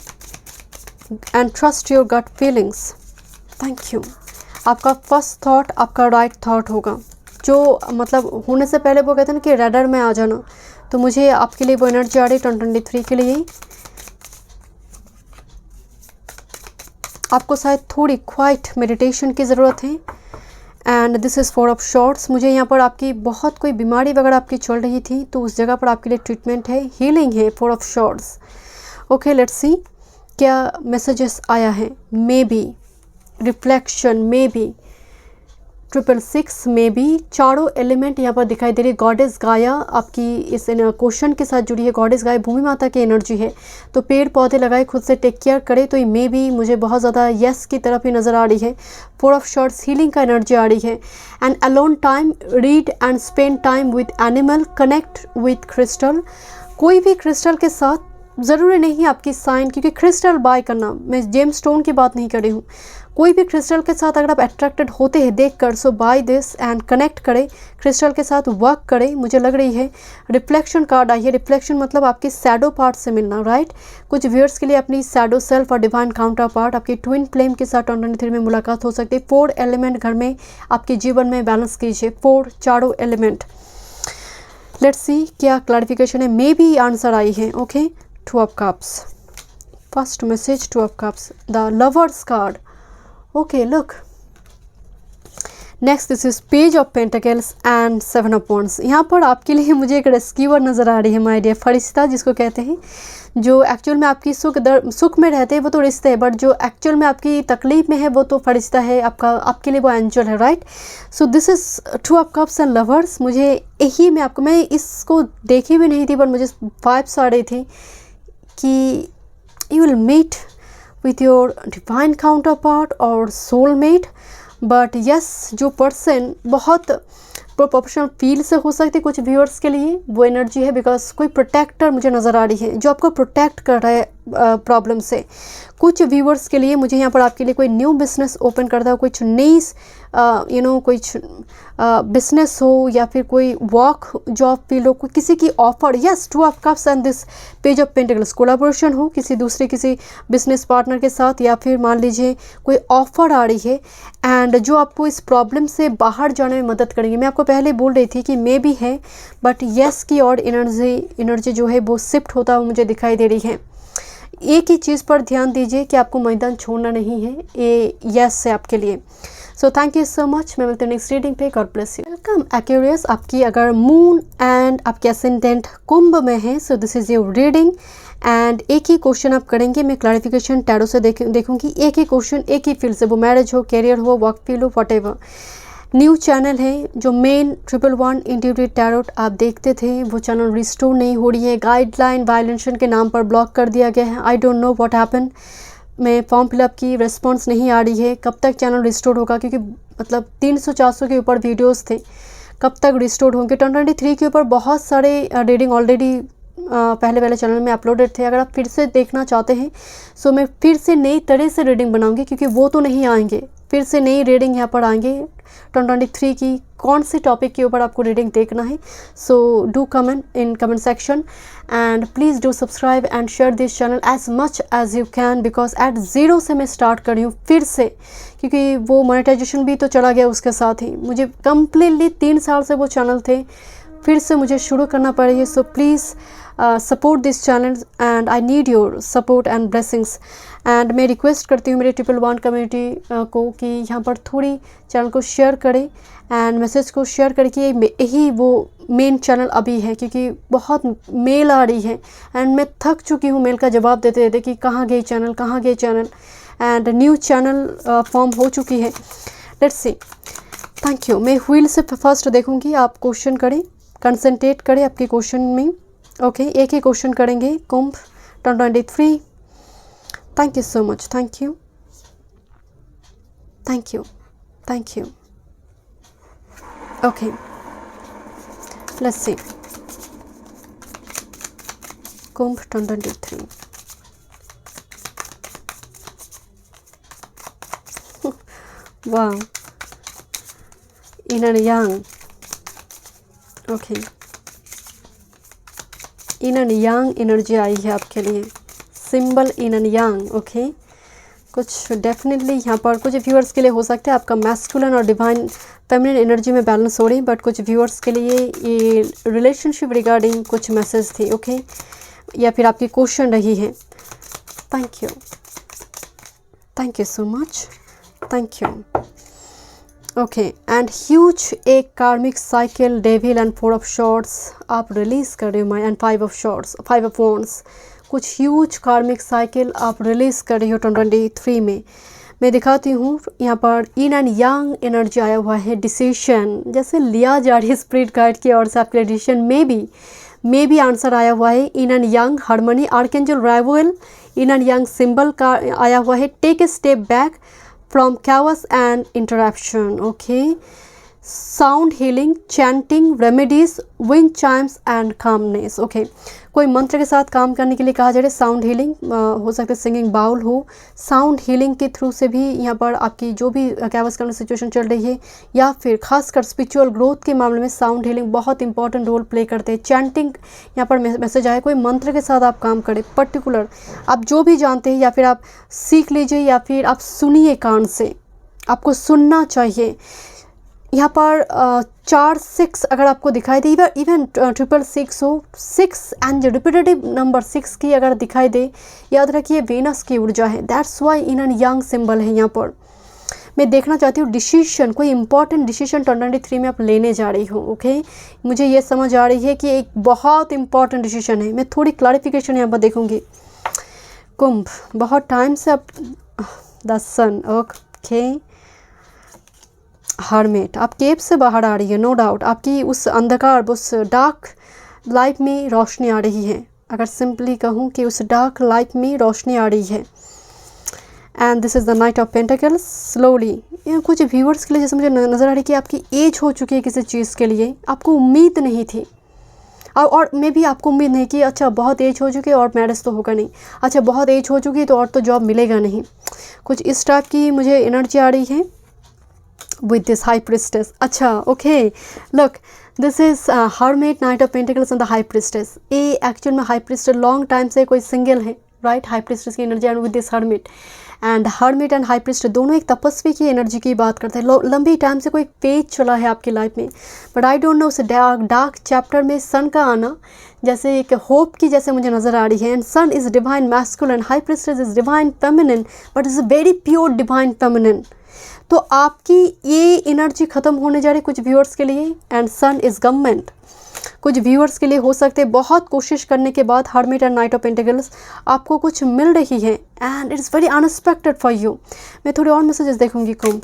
And trust your gut feelings. Thank you. आपका फर्स्ट थॉट आपका राइट थॉट होगा, जो मतलब होने से पहले वो कहते हैं ना कि रैडर में आ जाना, तो मुझे आपके लिए वो एनर्जी आ रही है 2023 के लिए। आपको शायद थोड़ी क्वाइट मेडिटेशन की ज़रूरत है। And this is 4 of shorts. मुझे यहाँ पर आपकी बहुत कोई बीमारी वगैरह आपकी चल रही थी, तो उस जगह पर आपके लिए ट्रीटमेंट है, हीलिंग है। 4 of shorts. Okay let's see क्या मैसेजेस आया है। May be reflection, may be 666, may be चारों एलिमेंट यहाँ पर दिखाई दे रही है। गॉडेस गाया आपकी इस क्वेश्चन के साथ जुड़ी है। गॉडेस गाया भूमि माता की एनर्जी है, तो पेड़ पौधे लगाए, खुद से टेक केयर करे, तो ये मे बी मुझे बहुत ज़्यादा यस की तरफ ही नज़र आ रही है। 4 ऑफ शॉर्ट्स, हीलिंग का एनर्जी आ रही है। And alone time, read and spend time with animal, connect with crystal. कोई भी क्रिस्टल के साथ, ज़रूरी नहीं आपकी साइन, क्योंकि क्रिस्टल बाय करना, मैं जेम स्टोन की बात नहीं कर रही हूँ, कोई भी क्रिस्टल के साथ अगर आप अट्रैक्टेड होते हैं देखकर, सो बाय दिस एंड कनेक्ट करें, क्रिस्टल के साथ वर्क करें। मुझे लग रही है रिफ्लेक्शन कार्ड आई है। रिफ्लेक्शन मतलब आपकी शैडो पार्ट से मिलना, राइट। कुछ व्यूअर्स के लिए अपनी शैडो सेल्फ और डिवाइन काउंटर पार्ट, आपकी ट्विन फ्लेम के साथ 2023 में मुलाकात हो सकती है। 4 एलिमेंट घर में आपके जीवन में बैलेंस कीजिए, 4 चारों एलिमेंट। लेट्स सी क्या क्लैरिफिकेशन है। मे बी आंसर आई है। Okay 2 of cups, first message 2 of cups, the lovers card. Okay, look. Next this is page of pentacles and 7 of wands. यहाँ पर आपके लिए मुझे एक रेस्क्यूअर नज़र आ रही है, माय डियर। फरिश्ता जिसको कहते हैं, जो एक्चुअल में आपकी सुख में रहते हैं वो तो रिश्ते हैं, बट जो एक्चुअल में आपकी तकलीफ में है वो तो फरिश्ता है आपका, आपके लिए वो एंजल है, right. So this is 2 of cups and lovers. मुझे यही मैं इसको देखी भी नहीं थी, बट मुझे वाइब्स आ रही थी कि you will meet with your divine counterpart or soulmate. But yes, जो पर्सन बहुत प्रोफेशनल फील्ड से हो सकती है कुछ व्यूअर्स के लिए, वो एनर्जी है बिकॉज कोई प्रोटेक्टर मुझे नज़र आ रही है जो आपको प्रोटेक्ट कर रहा है प्रॉब्लम से। कुछ व्यूअर्स के लिए मुझे यहाँ पर आपके लिए कोई न्यू बिजनेस ओपन करता है, कुछ नई कुछ बिजनेस हो या फिर कोई वर्क जॉब फील्ड हो, कोई किसी की offer, yes 2 of cups and this page of pentacles, collaboration हो किसी बिजनेस पार्टनर के साथ, या फिर मान लीजिए कोई ऑफर आ रही है एंड जो आपको इस प्रॉब्लम से बाहर जाने में मदद करेंगे। मैं आपको पहले बोल रही थी कि मे भी है, बट यस की और एनर्जी जो है वो शिफ्ट होता हुआ मुझे दिखाई दे रही है। एक ही चीज़ पर ध्यान दीजिए कि आपको मैदान छोड़ना नहीं है, ये यस है आपके लिए। सो थैंक यू सो मच। मैं मिलती हूँ नेक्स्ट रीडिंग पे। God bless you. Welcome Aquarius. आपकी अगर मून एंड आपके असेंडेंट कुंभ में है, so this is your reading and एक ही क्वेश्चन आप करेंगे। मैं क्लैरिफिकेशन टैरो से देखूंगी। एक ही क्वेश्चन एक ही फील्ड से, वो मैरिज हो, कैरियर हो, वर्क फील्ड हो, व्हाटएवर। न्यू चैनल है जो मेन 111 इंट्यूटिव टैरोट आप देखते थे, वो चैनल रिस्टोर नहीं हो रही है, गाइडलाइन वायलेशन के नाम पर ब्लॉक कर दिया गया है। I don't know what happen. मैं फॉर्म फिलअप की रिस्पांस नहीं आ रही है। कब तक चैनल रिस्टोर होगा, क्योंकि मतलब 300-400 के ऊपर वीडियोस थे, कब तक रिस्टोर होंगे। 2023 के ऊपर बहुत सारे रीडिंग ऑलरेडी पहले चैनल में अपलोडेड थे। अगर आप फिर से देखना चाहते हैं सो मैं फिर से नई तरह से रीडिंग बनाऊंगी, क्योंकि वो तो नहीं आएंगे, फिर से नई रीडिंग यहाँ पर आएंगे 2023 की। कौन से टॉपिक के ऊपर आपको रीडिंग देखना है, so do comment in comment section and please do subscribe and share this channel as much as you can, because at zero से मैं स्टार्ट कर रही हूँ फिर से, क्योंकि वो मोनेटाइजेशन भी तो चला गया उसके साथ ही। मुझे कम्प्लीटली 3 साल से वो चैनल थे, फिर से मुझे शुरू करना पड़ेगा। So please support this channel and I need your support and blessings. And मैं रिक्वेस्ट करती हूँ मेरे 111 कम्युनिटी को कि यहाँ पर थोड़ी चैनल को शेयर करें एंड मैसेज को शेयर करके, यही वो मेन चैनल अभी है, क्योंकि बहुत मेल आ रही है एंड मैं थक चुकी हूँ मेल का जवाब देते देते कि कहाँ गई चैनल, कहाँ गई channel. And new channel form हो चुकी है। Let's see. Thank you. मैं व्हील से फर्स्ट देखूँगी, आप क्वेश्चन करें, कंसंट्रेट करें आपके क्वेश्चन में। ओके एक ही क्वेश्चन करेंगे। Kumbh 2023। Thank you so much. Thank you, thank you, thank you. Okay let's see. Kumbh 2023। Wow, yin and yang। Okay yin and yang energy आई है आपके लिए, symbol yin and yang। Okay कुछ डेफिनेटली यहाँ पर कुछ व्यूअर्स के लिए हो सकता है आपका मैस्कुलिन और डिवाइन फेमिनिन एनर्जी में बैलेंस हो रही, बट कुछ व्यूअर्स के लिए ये रिलेशनशिप रिगार्डिंग कुछ मैसेज थी। ओके या फिर आपकी क्वेश्चन रही है। Thank you, thank you so much. Thank you. Okay and huge एक karmic cycle, devil and 4 of swords आप रिलीज़ कर रहे हो my, and 5 of swords, 5 of wands. कुछ ह्यूज कार्मिक साइकिल आप रिलीज़ कर रही हो 2023 में। मैं दिखाती हूँ यहाँ पर yin and yang एनर्जी आया हुआ है। डिसीशन जैसे लिया जा रही है स्पिरिट गाइड की ओर से आपके डिसीशन में भी आंसर आया हुआ है। yin and yang harmony, archangel rival, yin and yang symbol का आया हुआ है। Take a step back from chaos and interruption. Okay sound healing, chanting, remedies, wind chimes and calmness. Okay कोई मंत्र के साथ काम करने के लिए कहा जा रहा है। साउंड हीलिंग हो सकता है सिंगिंग बाउल हो, साउंड हीलिंग के थ्रू से भी यहाँ पर आपकी जो भी कैवस करने सिचुएशन चल रही है, या फिर खासकर स्पिरिचुअल ग्रोथ के मामले में साउंड हीलिंग बहुत इंपॉर्टेंट रोल प्ले करते हैं। चैंटिंग यहाँ पर मैसेज आया, कोई मंत्र के साथ आप काम करें, पर्टिकुलर आप जो भी जानते हैं, या फिर आप सीख लीजिए या फिर आप सुनिए कान से, आपको सुनना चाहिए। यहाँ पर 4-6 अगर आपको दिखाई दे, इवन 666 हो, 6 एंड रिपीटेटिव नंबर 6 की अगर दिखाई दे, याद रखिए वेनस की ऊर्जा है। That's why yin and yang symbol है यहाँ पर। मैं देखना चाहती हूँ डिसीशन, कोई इंपॉर्टेंट डिसीशन 2023 में आप लेने जा रही हो। ओके मुझे ये समझ आ रही है कि एक बहुत इंपॉर्टेंट डिसीशन है। मैं थोड़ी क्लैरिफिकेशन यहाँ पर देखूँगी। कुंभ बहुत टाइम से आप द सन। ओके हर्मिट, आप केव से बाहर आ रही है, नो डाउट। आपकी उस अंधकार, उस डार्क लाइफ में रोशनी आ रही है। अगर सिंपली कहूँ कि उस डार्क लाइफ में रोशनी आ रही है। And this is the night of pentacles. Slowly कुछ व्यूअर्स के लिए जैसे मुझे नज़र आ रही है कि आपकी एज हो चुकी है किसी चीज़ के लिए, आपको उम्मीद नहीं थी, और मे भी आपको उम्मीद नहीं कि अच्छा बहुत एज हो चुकी है और मैरिज तो होगा नहीं, अच्छा बहुत एज हो चुकी है तो और तो जॉब मिलेगा नहीं। कुछ इस टाइप की मुझे एनर्जी आ रही है विद दिस हाई प्रिस्टेस। अच्छा okay, look this is hermit, night of pentacles and the high priestess. ये एक्चुअल में हाई प्रिस्टेस लॉन्ग टाइम से कोई सिंगल है, राइट? हाई प्रिस्टेस की energy and with this hermit. And hermit and high priest दोनों एक तपस्वी की एनर्जी की बात करते हैं। लंबी टाइम से कोई पेज चला है आपकी लाइफ में, बट आई डोंट नो उस डार्क चैप्टर में सन का आना जैसे एक होप की जैसे मुझे नज़र आ रही है। And sun is divine masculine, high priestess is divine feminine, but is very pure divine feminine. तो आपकी ये एनर्जी ख़त्म होने जा रही है कुछ व्यूअर्स के लिए। एंड सन इज़ गवर्नमेंट, कुछ व्यूअर्स के लिए हो सकते हैं बहुत कोशिश करने के बाद hermit and knight of pentacles आपको कुछ मिल रही है and it's very unexpected for you. मैं थोड़ी और मैसेजेस देखूंगी Kumbh.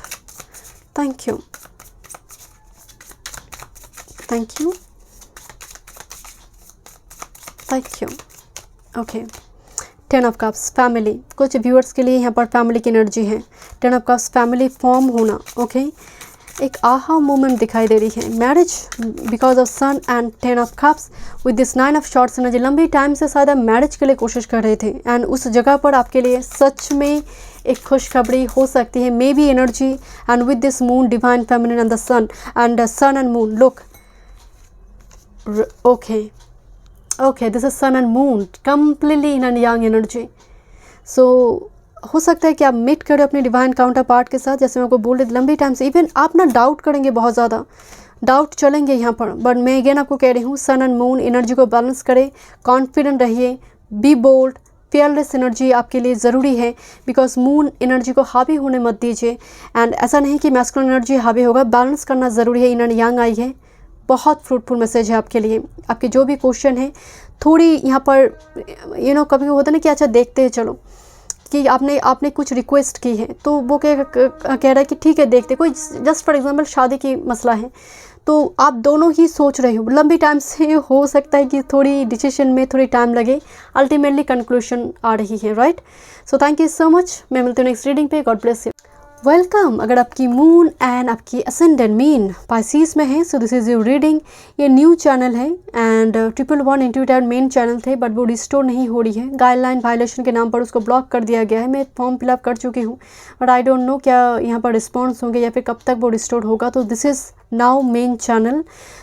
Thank you, thank you, thank you. Okay, 10 of cups family, कुछ व्यूअर्स के लिए यहाँ पर फैमिली की एनर्जी है। 10 ऑफ कप्स फैमिली फॉर्म होना। ओके, एक आहा मोमेंट दिखाई दे रही है। Marriage because of sun and 10 of cups with this 9 of shorts energy. लंबी टाइम से शायद आप मैरिज के लिए कोशिश कर रहे थे एंड उस जगह पर आपके लिए सच में एक खुशखबरी हो सकती है, maybe energy. And with this moon divine feminine and the sun and moon, look okay okay, this is sun and moon completely yin and yang energy. So हो सकता है कि आप मीट करें अपने डिवाइन काउंटर पार्ट के साथ, जैसे मैं आपको बोल रही थी लंबी टाइम से। इवन आप ना डाउट करेंगे, बहुत ज़्यादा डाउट चलेंगे यहाँ पर, बट मैं अगेन आपको कह रही हूँ सन एंड मून एनर्जी को बैलेंस करें, कॉन्फिडेंट रहिए, बी बोल्ड, फेयरलेस एनर्जी आपके लिए ज़रूरी है। बिकॉज मून एनर्जी को हावी होने मत दीजिए। एंड ऐसा नहीं कि मैस्कुलिन एनर्जी हावी होगा, बैलेंस करना ज़रूरी है। इन एंड यंग आई है, बहुत फ्रूटफुल मैसेज है आपके लिए। आपके जो भी क्वेश्चन है थोड़ी यहाँ पर कभी होता है ना कि अच्छा देखते हैं चलो, कि आपने कुछ रिक्वेस्ट की है तो वो कह रहा है कि ठीक है देखते, कोई जस्ट फॉर एग्जांपल शादी की मसला है तो आप दोनों ही सोच रहे हो, लंबी टाइम से हो सकता है कि थोड़ी डिसीजन में थोड़ी टाइम लगे, अल्टीमेटली कंक्लूजन आ रही है, right? So thank you so much. मैं मिलती हूँ नेक्स्ट रीडिंग पे। God bless you. वेलकम। अगर आपकी मून एंड आपकी असेंडेंट मीन पाइसेस में है, so this is your reading. ये न्यू चैनल है एंड 111 इंट्यूटर मेन चैनल थे, बट वो रिस्टोर नहीं हो रही है। गाइडलाइन वायलेशन के नाम पर उसको ब्लॉक कर दिया गया है। मैं फॉर्म फिलअप कर चुकी हूँ, बट आई डोंट नो क्या यहाँ पर रिस्पॉन्स होंगे या फिर कब तक वो रिस्टोर होगा। तो this is now main channel.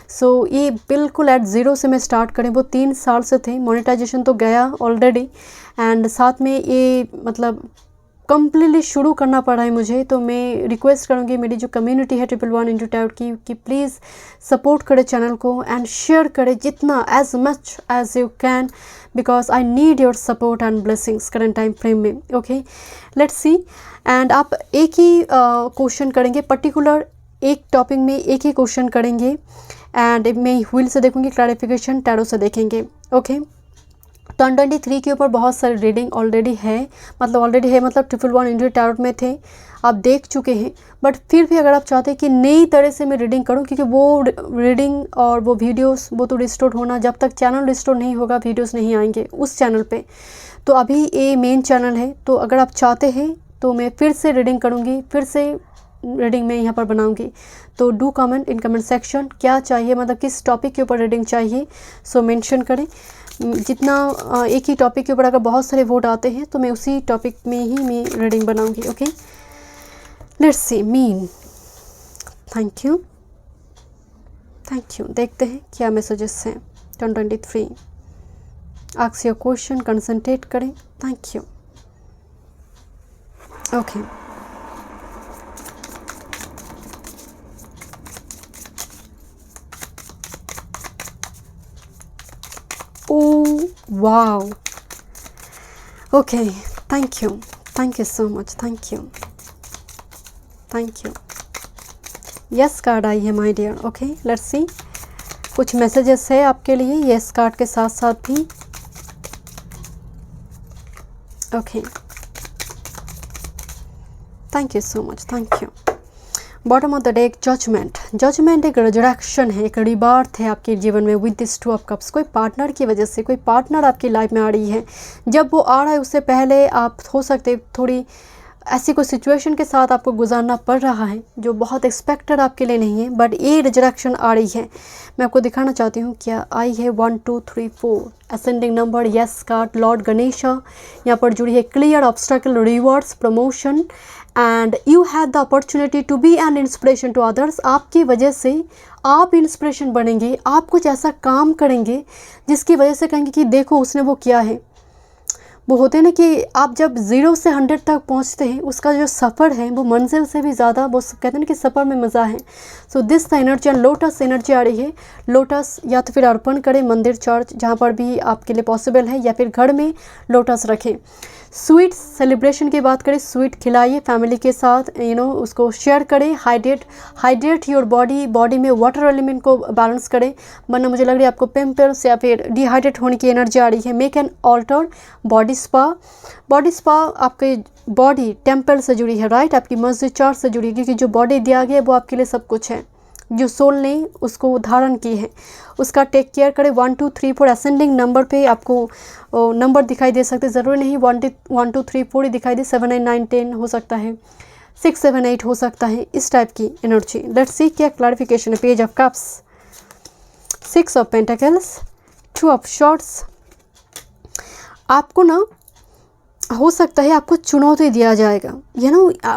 So ये बिल्कुल एट ज़ीरो से मैं स्टार्ट करें, वो 3 साल से थे। मोनेटाइजेशन तो गया ऑलरेडी एंड साथ में ये मतलब कम्प्लीटली शुरू करना पड़ा है मुझे। तो मैं रिक्वेस्ट करूँगी मेरी जो कम्युनिटी है 111 इंटू टाउट की कि प्लीज़ सपोर्ट करें चैनल को एंड शेयर करें जितना as much as you can, because I need your support and blessings current time frame में। Okay, let's see. एंड आप एक ही क्वेश्चन करेंगे, पर्टिकुलर एक टॉपिक में एक ही क्वेश्चन करेंगे एंड मैं व्हील से देखूँगी, क्लैरिफिकेशन टैरो से देखेंगे। ओके, 2023 के ऊपर बहुत सारी रीडिंग ऑलरेडी है, मतलब 111 इंडिया टैरोट में थे, आप देख चुके हैं। बट फिर भी अगर आप चाहते हैं कि नई तरह से मैं रीडिंग करूं, क्योंकि वो रीडिंग और वो वीडियोस वो तो रिस्टोर होना, जब तक चैनल रिस्टोर नहीं होगा वीडियोस नहीं आएंगे उस चैनल पे। तो अभी ये मेन चैनल है, तो अगर आप चाहते हैं तो मैं फिर से रीडिंग करूँगी, फिर से रीडिंग में यहाँ पर बनाऊँगी। तो do comment in comment section क्या चाहिए, मतलब किस टॉपिक के ऊपर रीडिंग चाहिए, सो मेंशन करें। जितना एक ही टॉपिक के ऊपर अगर बहुत सारे वोट आते हैं तो मैं उसी टॉपिक में ही मैं रीडिंग बनाऊंगी। Okay, let's see Meen. Thank you, thank you. देखते हैं क्या मैसेजेस हैं 2023। आस्क योर क्वेश्चन, कंसंट्रेट करें। Thank you. Okay, oh wow, okay, thank you so much, thank you। Yes card आई है my dear. Okay, let's see. कुछ messages है आपके लिए यस कार्ड के साथ साथ भी। Okay, thank you so much, thank you. Bottom of the deck judgement. Judgement एक रिजरेक्शन है, एक रिबर्थ है आपके जीवन में with this two of cups. कोई पार्टनर की वजह से कोई पार्टनर आपकी लाइफ में आ रही है। जब वो आ रहा है उससे पहले आप हो सकते थोड़ी ऐसी कोई सिचुएशन के साथ आपको गुजारना पड़ रहा है जो बहुत एक्सपेक्टेड आपके लिए नहीं है, बट ये रिजरेक्शन आ रही है। मैं आपको दिखाना चाहती हूँ क्या आई है 1 2 3 4 ascending number, yes card, lord Ganesha यहाँ पर जुड़ी है। Clear obstacle, rewards, promotion and you had the opportunity to be an inspiration to others. आपकी वजह से आप इंस्पिरेशन बनेंगे, आप कुछ ऐसा काम करेंगे जिसकी वजह से कहेंगे कि देखो उसने वो किया है। वो होते हैं ना कि आप जब 0 से 100 तक पहुंचते हैं, उसका जो सफ़र है वो मंजिल से भी ज़्यादा, वो कहते हैं ना कि सफ़र में मज़ा है। So this the energy, lotus energy आ रही है। लोटस या तो फिर अर्पण करें मंदिर, चर्च, जहाँ पर भी आपके लिए पॉसिबल है, या फिर घर में लोटस रखें। स्वीट सेलिब्रेशन की बात करें, स्वीट खिलाइए फैमिली के साथ, उसको शेयर करें। हाइड्रेट योर बॉडी में वाटर एलिमेंट को बैलेंस करें, वरना मुझे लग रही है आपको पिंपल्स या फिर डिहाइड्रेट होने की एनर्जी आ रही है। Make an altar body spa आपके बॉडी टेम्पल से जुड़ी है, राइट, आपकी मस्जिद, चर्च से जुड़ी है, क्योंकि जो बॉडी दिया गया है वो आपके लिए सब कुछ है। जो सोल ने उसको धारण की है उसका टेक केयर करें। 1 2 3 4 असेंडिंग नंबर पे आपको नंबर दिखाई दे सकते, ज़रूरी नहीं 1 2 3 4 ही दिखाई दे, 7 8 9 10 हो सकता है, 6 7 8 हो सकता है, इस टाइप की एनर्जी। लेट्स सी क्या क्लैरिफिकेशन है। Page of cups, 6 of pentacles, 2 of shorts. आपको ना हो सकता है आपको चुनौती दिया जाएगा,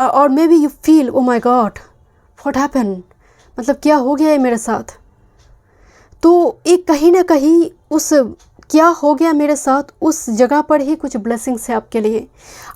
और may be you feel oh my God what happen, मतलब क्या हो गया है मेरे साथ। तो एक कहीं ना कहीं उस क्या हो गया मेरे साथ उस जगह पर ही कुछ ब्लेसिंग्स है आपके लिए।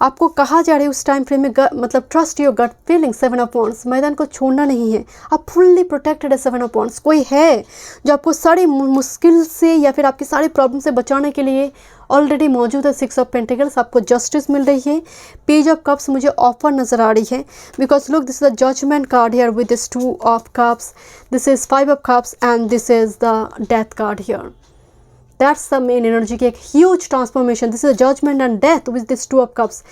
आपको कहा जा रहा है उस टाइम फ्रेम में मतलब trust your gut feeling. 7 of wands, मैदान को छोड़ना नहीं है, आप फुल्ली प्रोटेक्टेड है। 7 ऑफ वांड्स, कोई है जो आपको सारी मुश्किल से या फिर आपकी सारी प्रॉब्लम से बचाने के लिए ऑलरेडी मौजूद है। 6 ऑफ पेंटिकल्स, आपको जस्टिस मिल रही है। पेज ऑफ कप्स मुझे ऑफर नज़र आ रही है, because look this is the judgement card here with this 2 of cups, this is 5 of cups and this is the death card here. That's the main energy की एक huge transformation. This is judgement and death with this 2 of cups.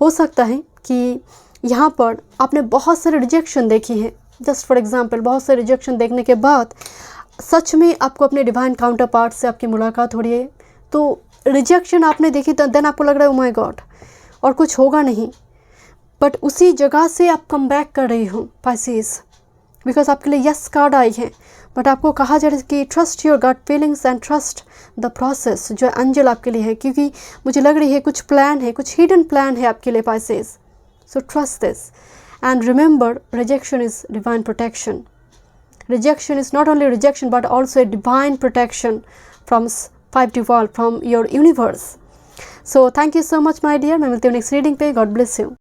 हो सकता है कि यहाँ पर आपने बहुत सारे रिजेक्शन देखी है, जस्ट फॉर एग्जाम्पल बहुत सारे रिजेक्शन देखने के बाद सच में आपको अपने डिवाइन काउंटर पार्ट से आपकी मुलाकात हो रही है। तो रिजेक्शन आपने देखी तो देन आपको लग रहा है ओ माय गॉड और कुछ होगा नहीं, बट उसी जगह से आप कम बैक कर रही हो पाइसेस, बिकॉज आपके लिए यस कार्ड आई है। बट आपको कहा जा रहा है कि trust your gut feelings and trust the process, जो एंजल आपके लिए है, क्योंकि मुझे लग रही है कुछ प्लान है, कुछ हिडन प्लान है आपके लिए Pisces. So trust this and remember rejection is divine protection. Rejection is not only rejection but also a divine protection from 5D world, from your universe. So thank you so much my dear. मैं मिलती हूँ next reading पे. God bless you.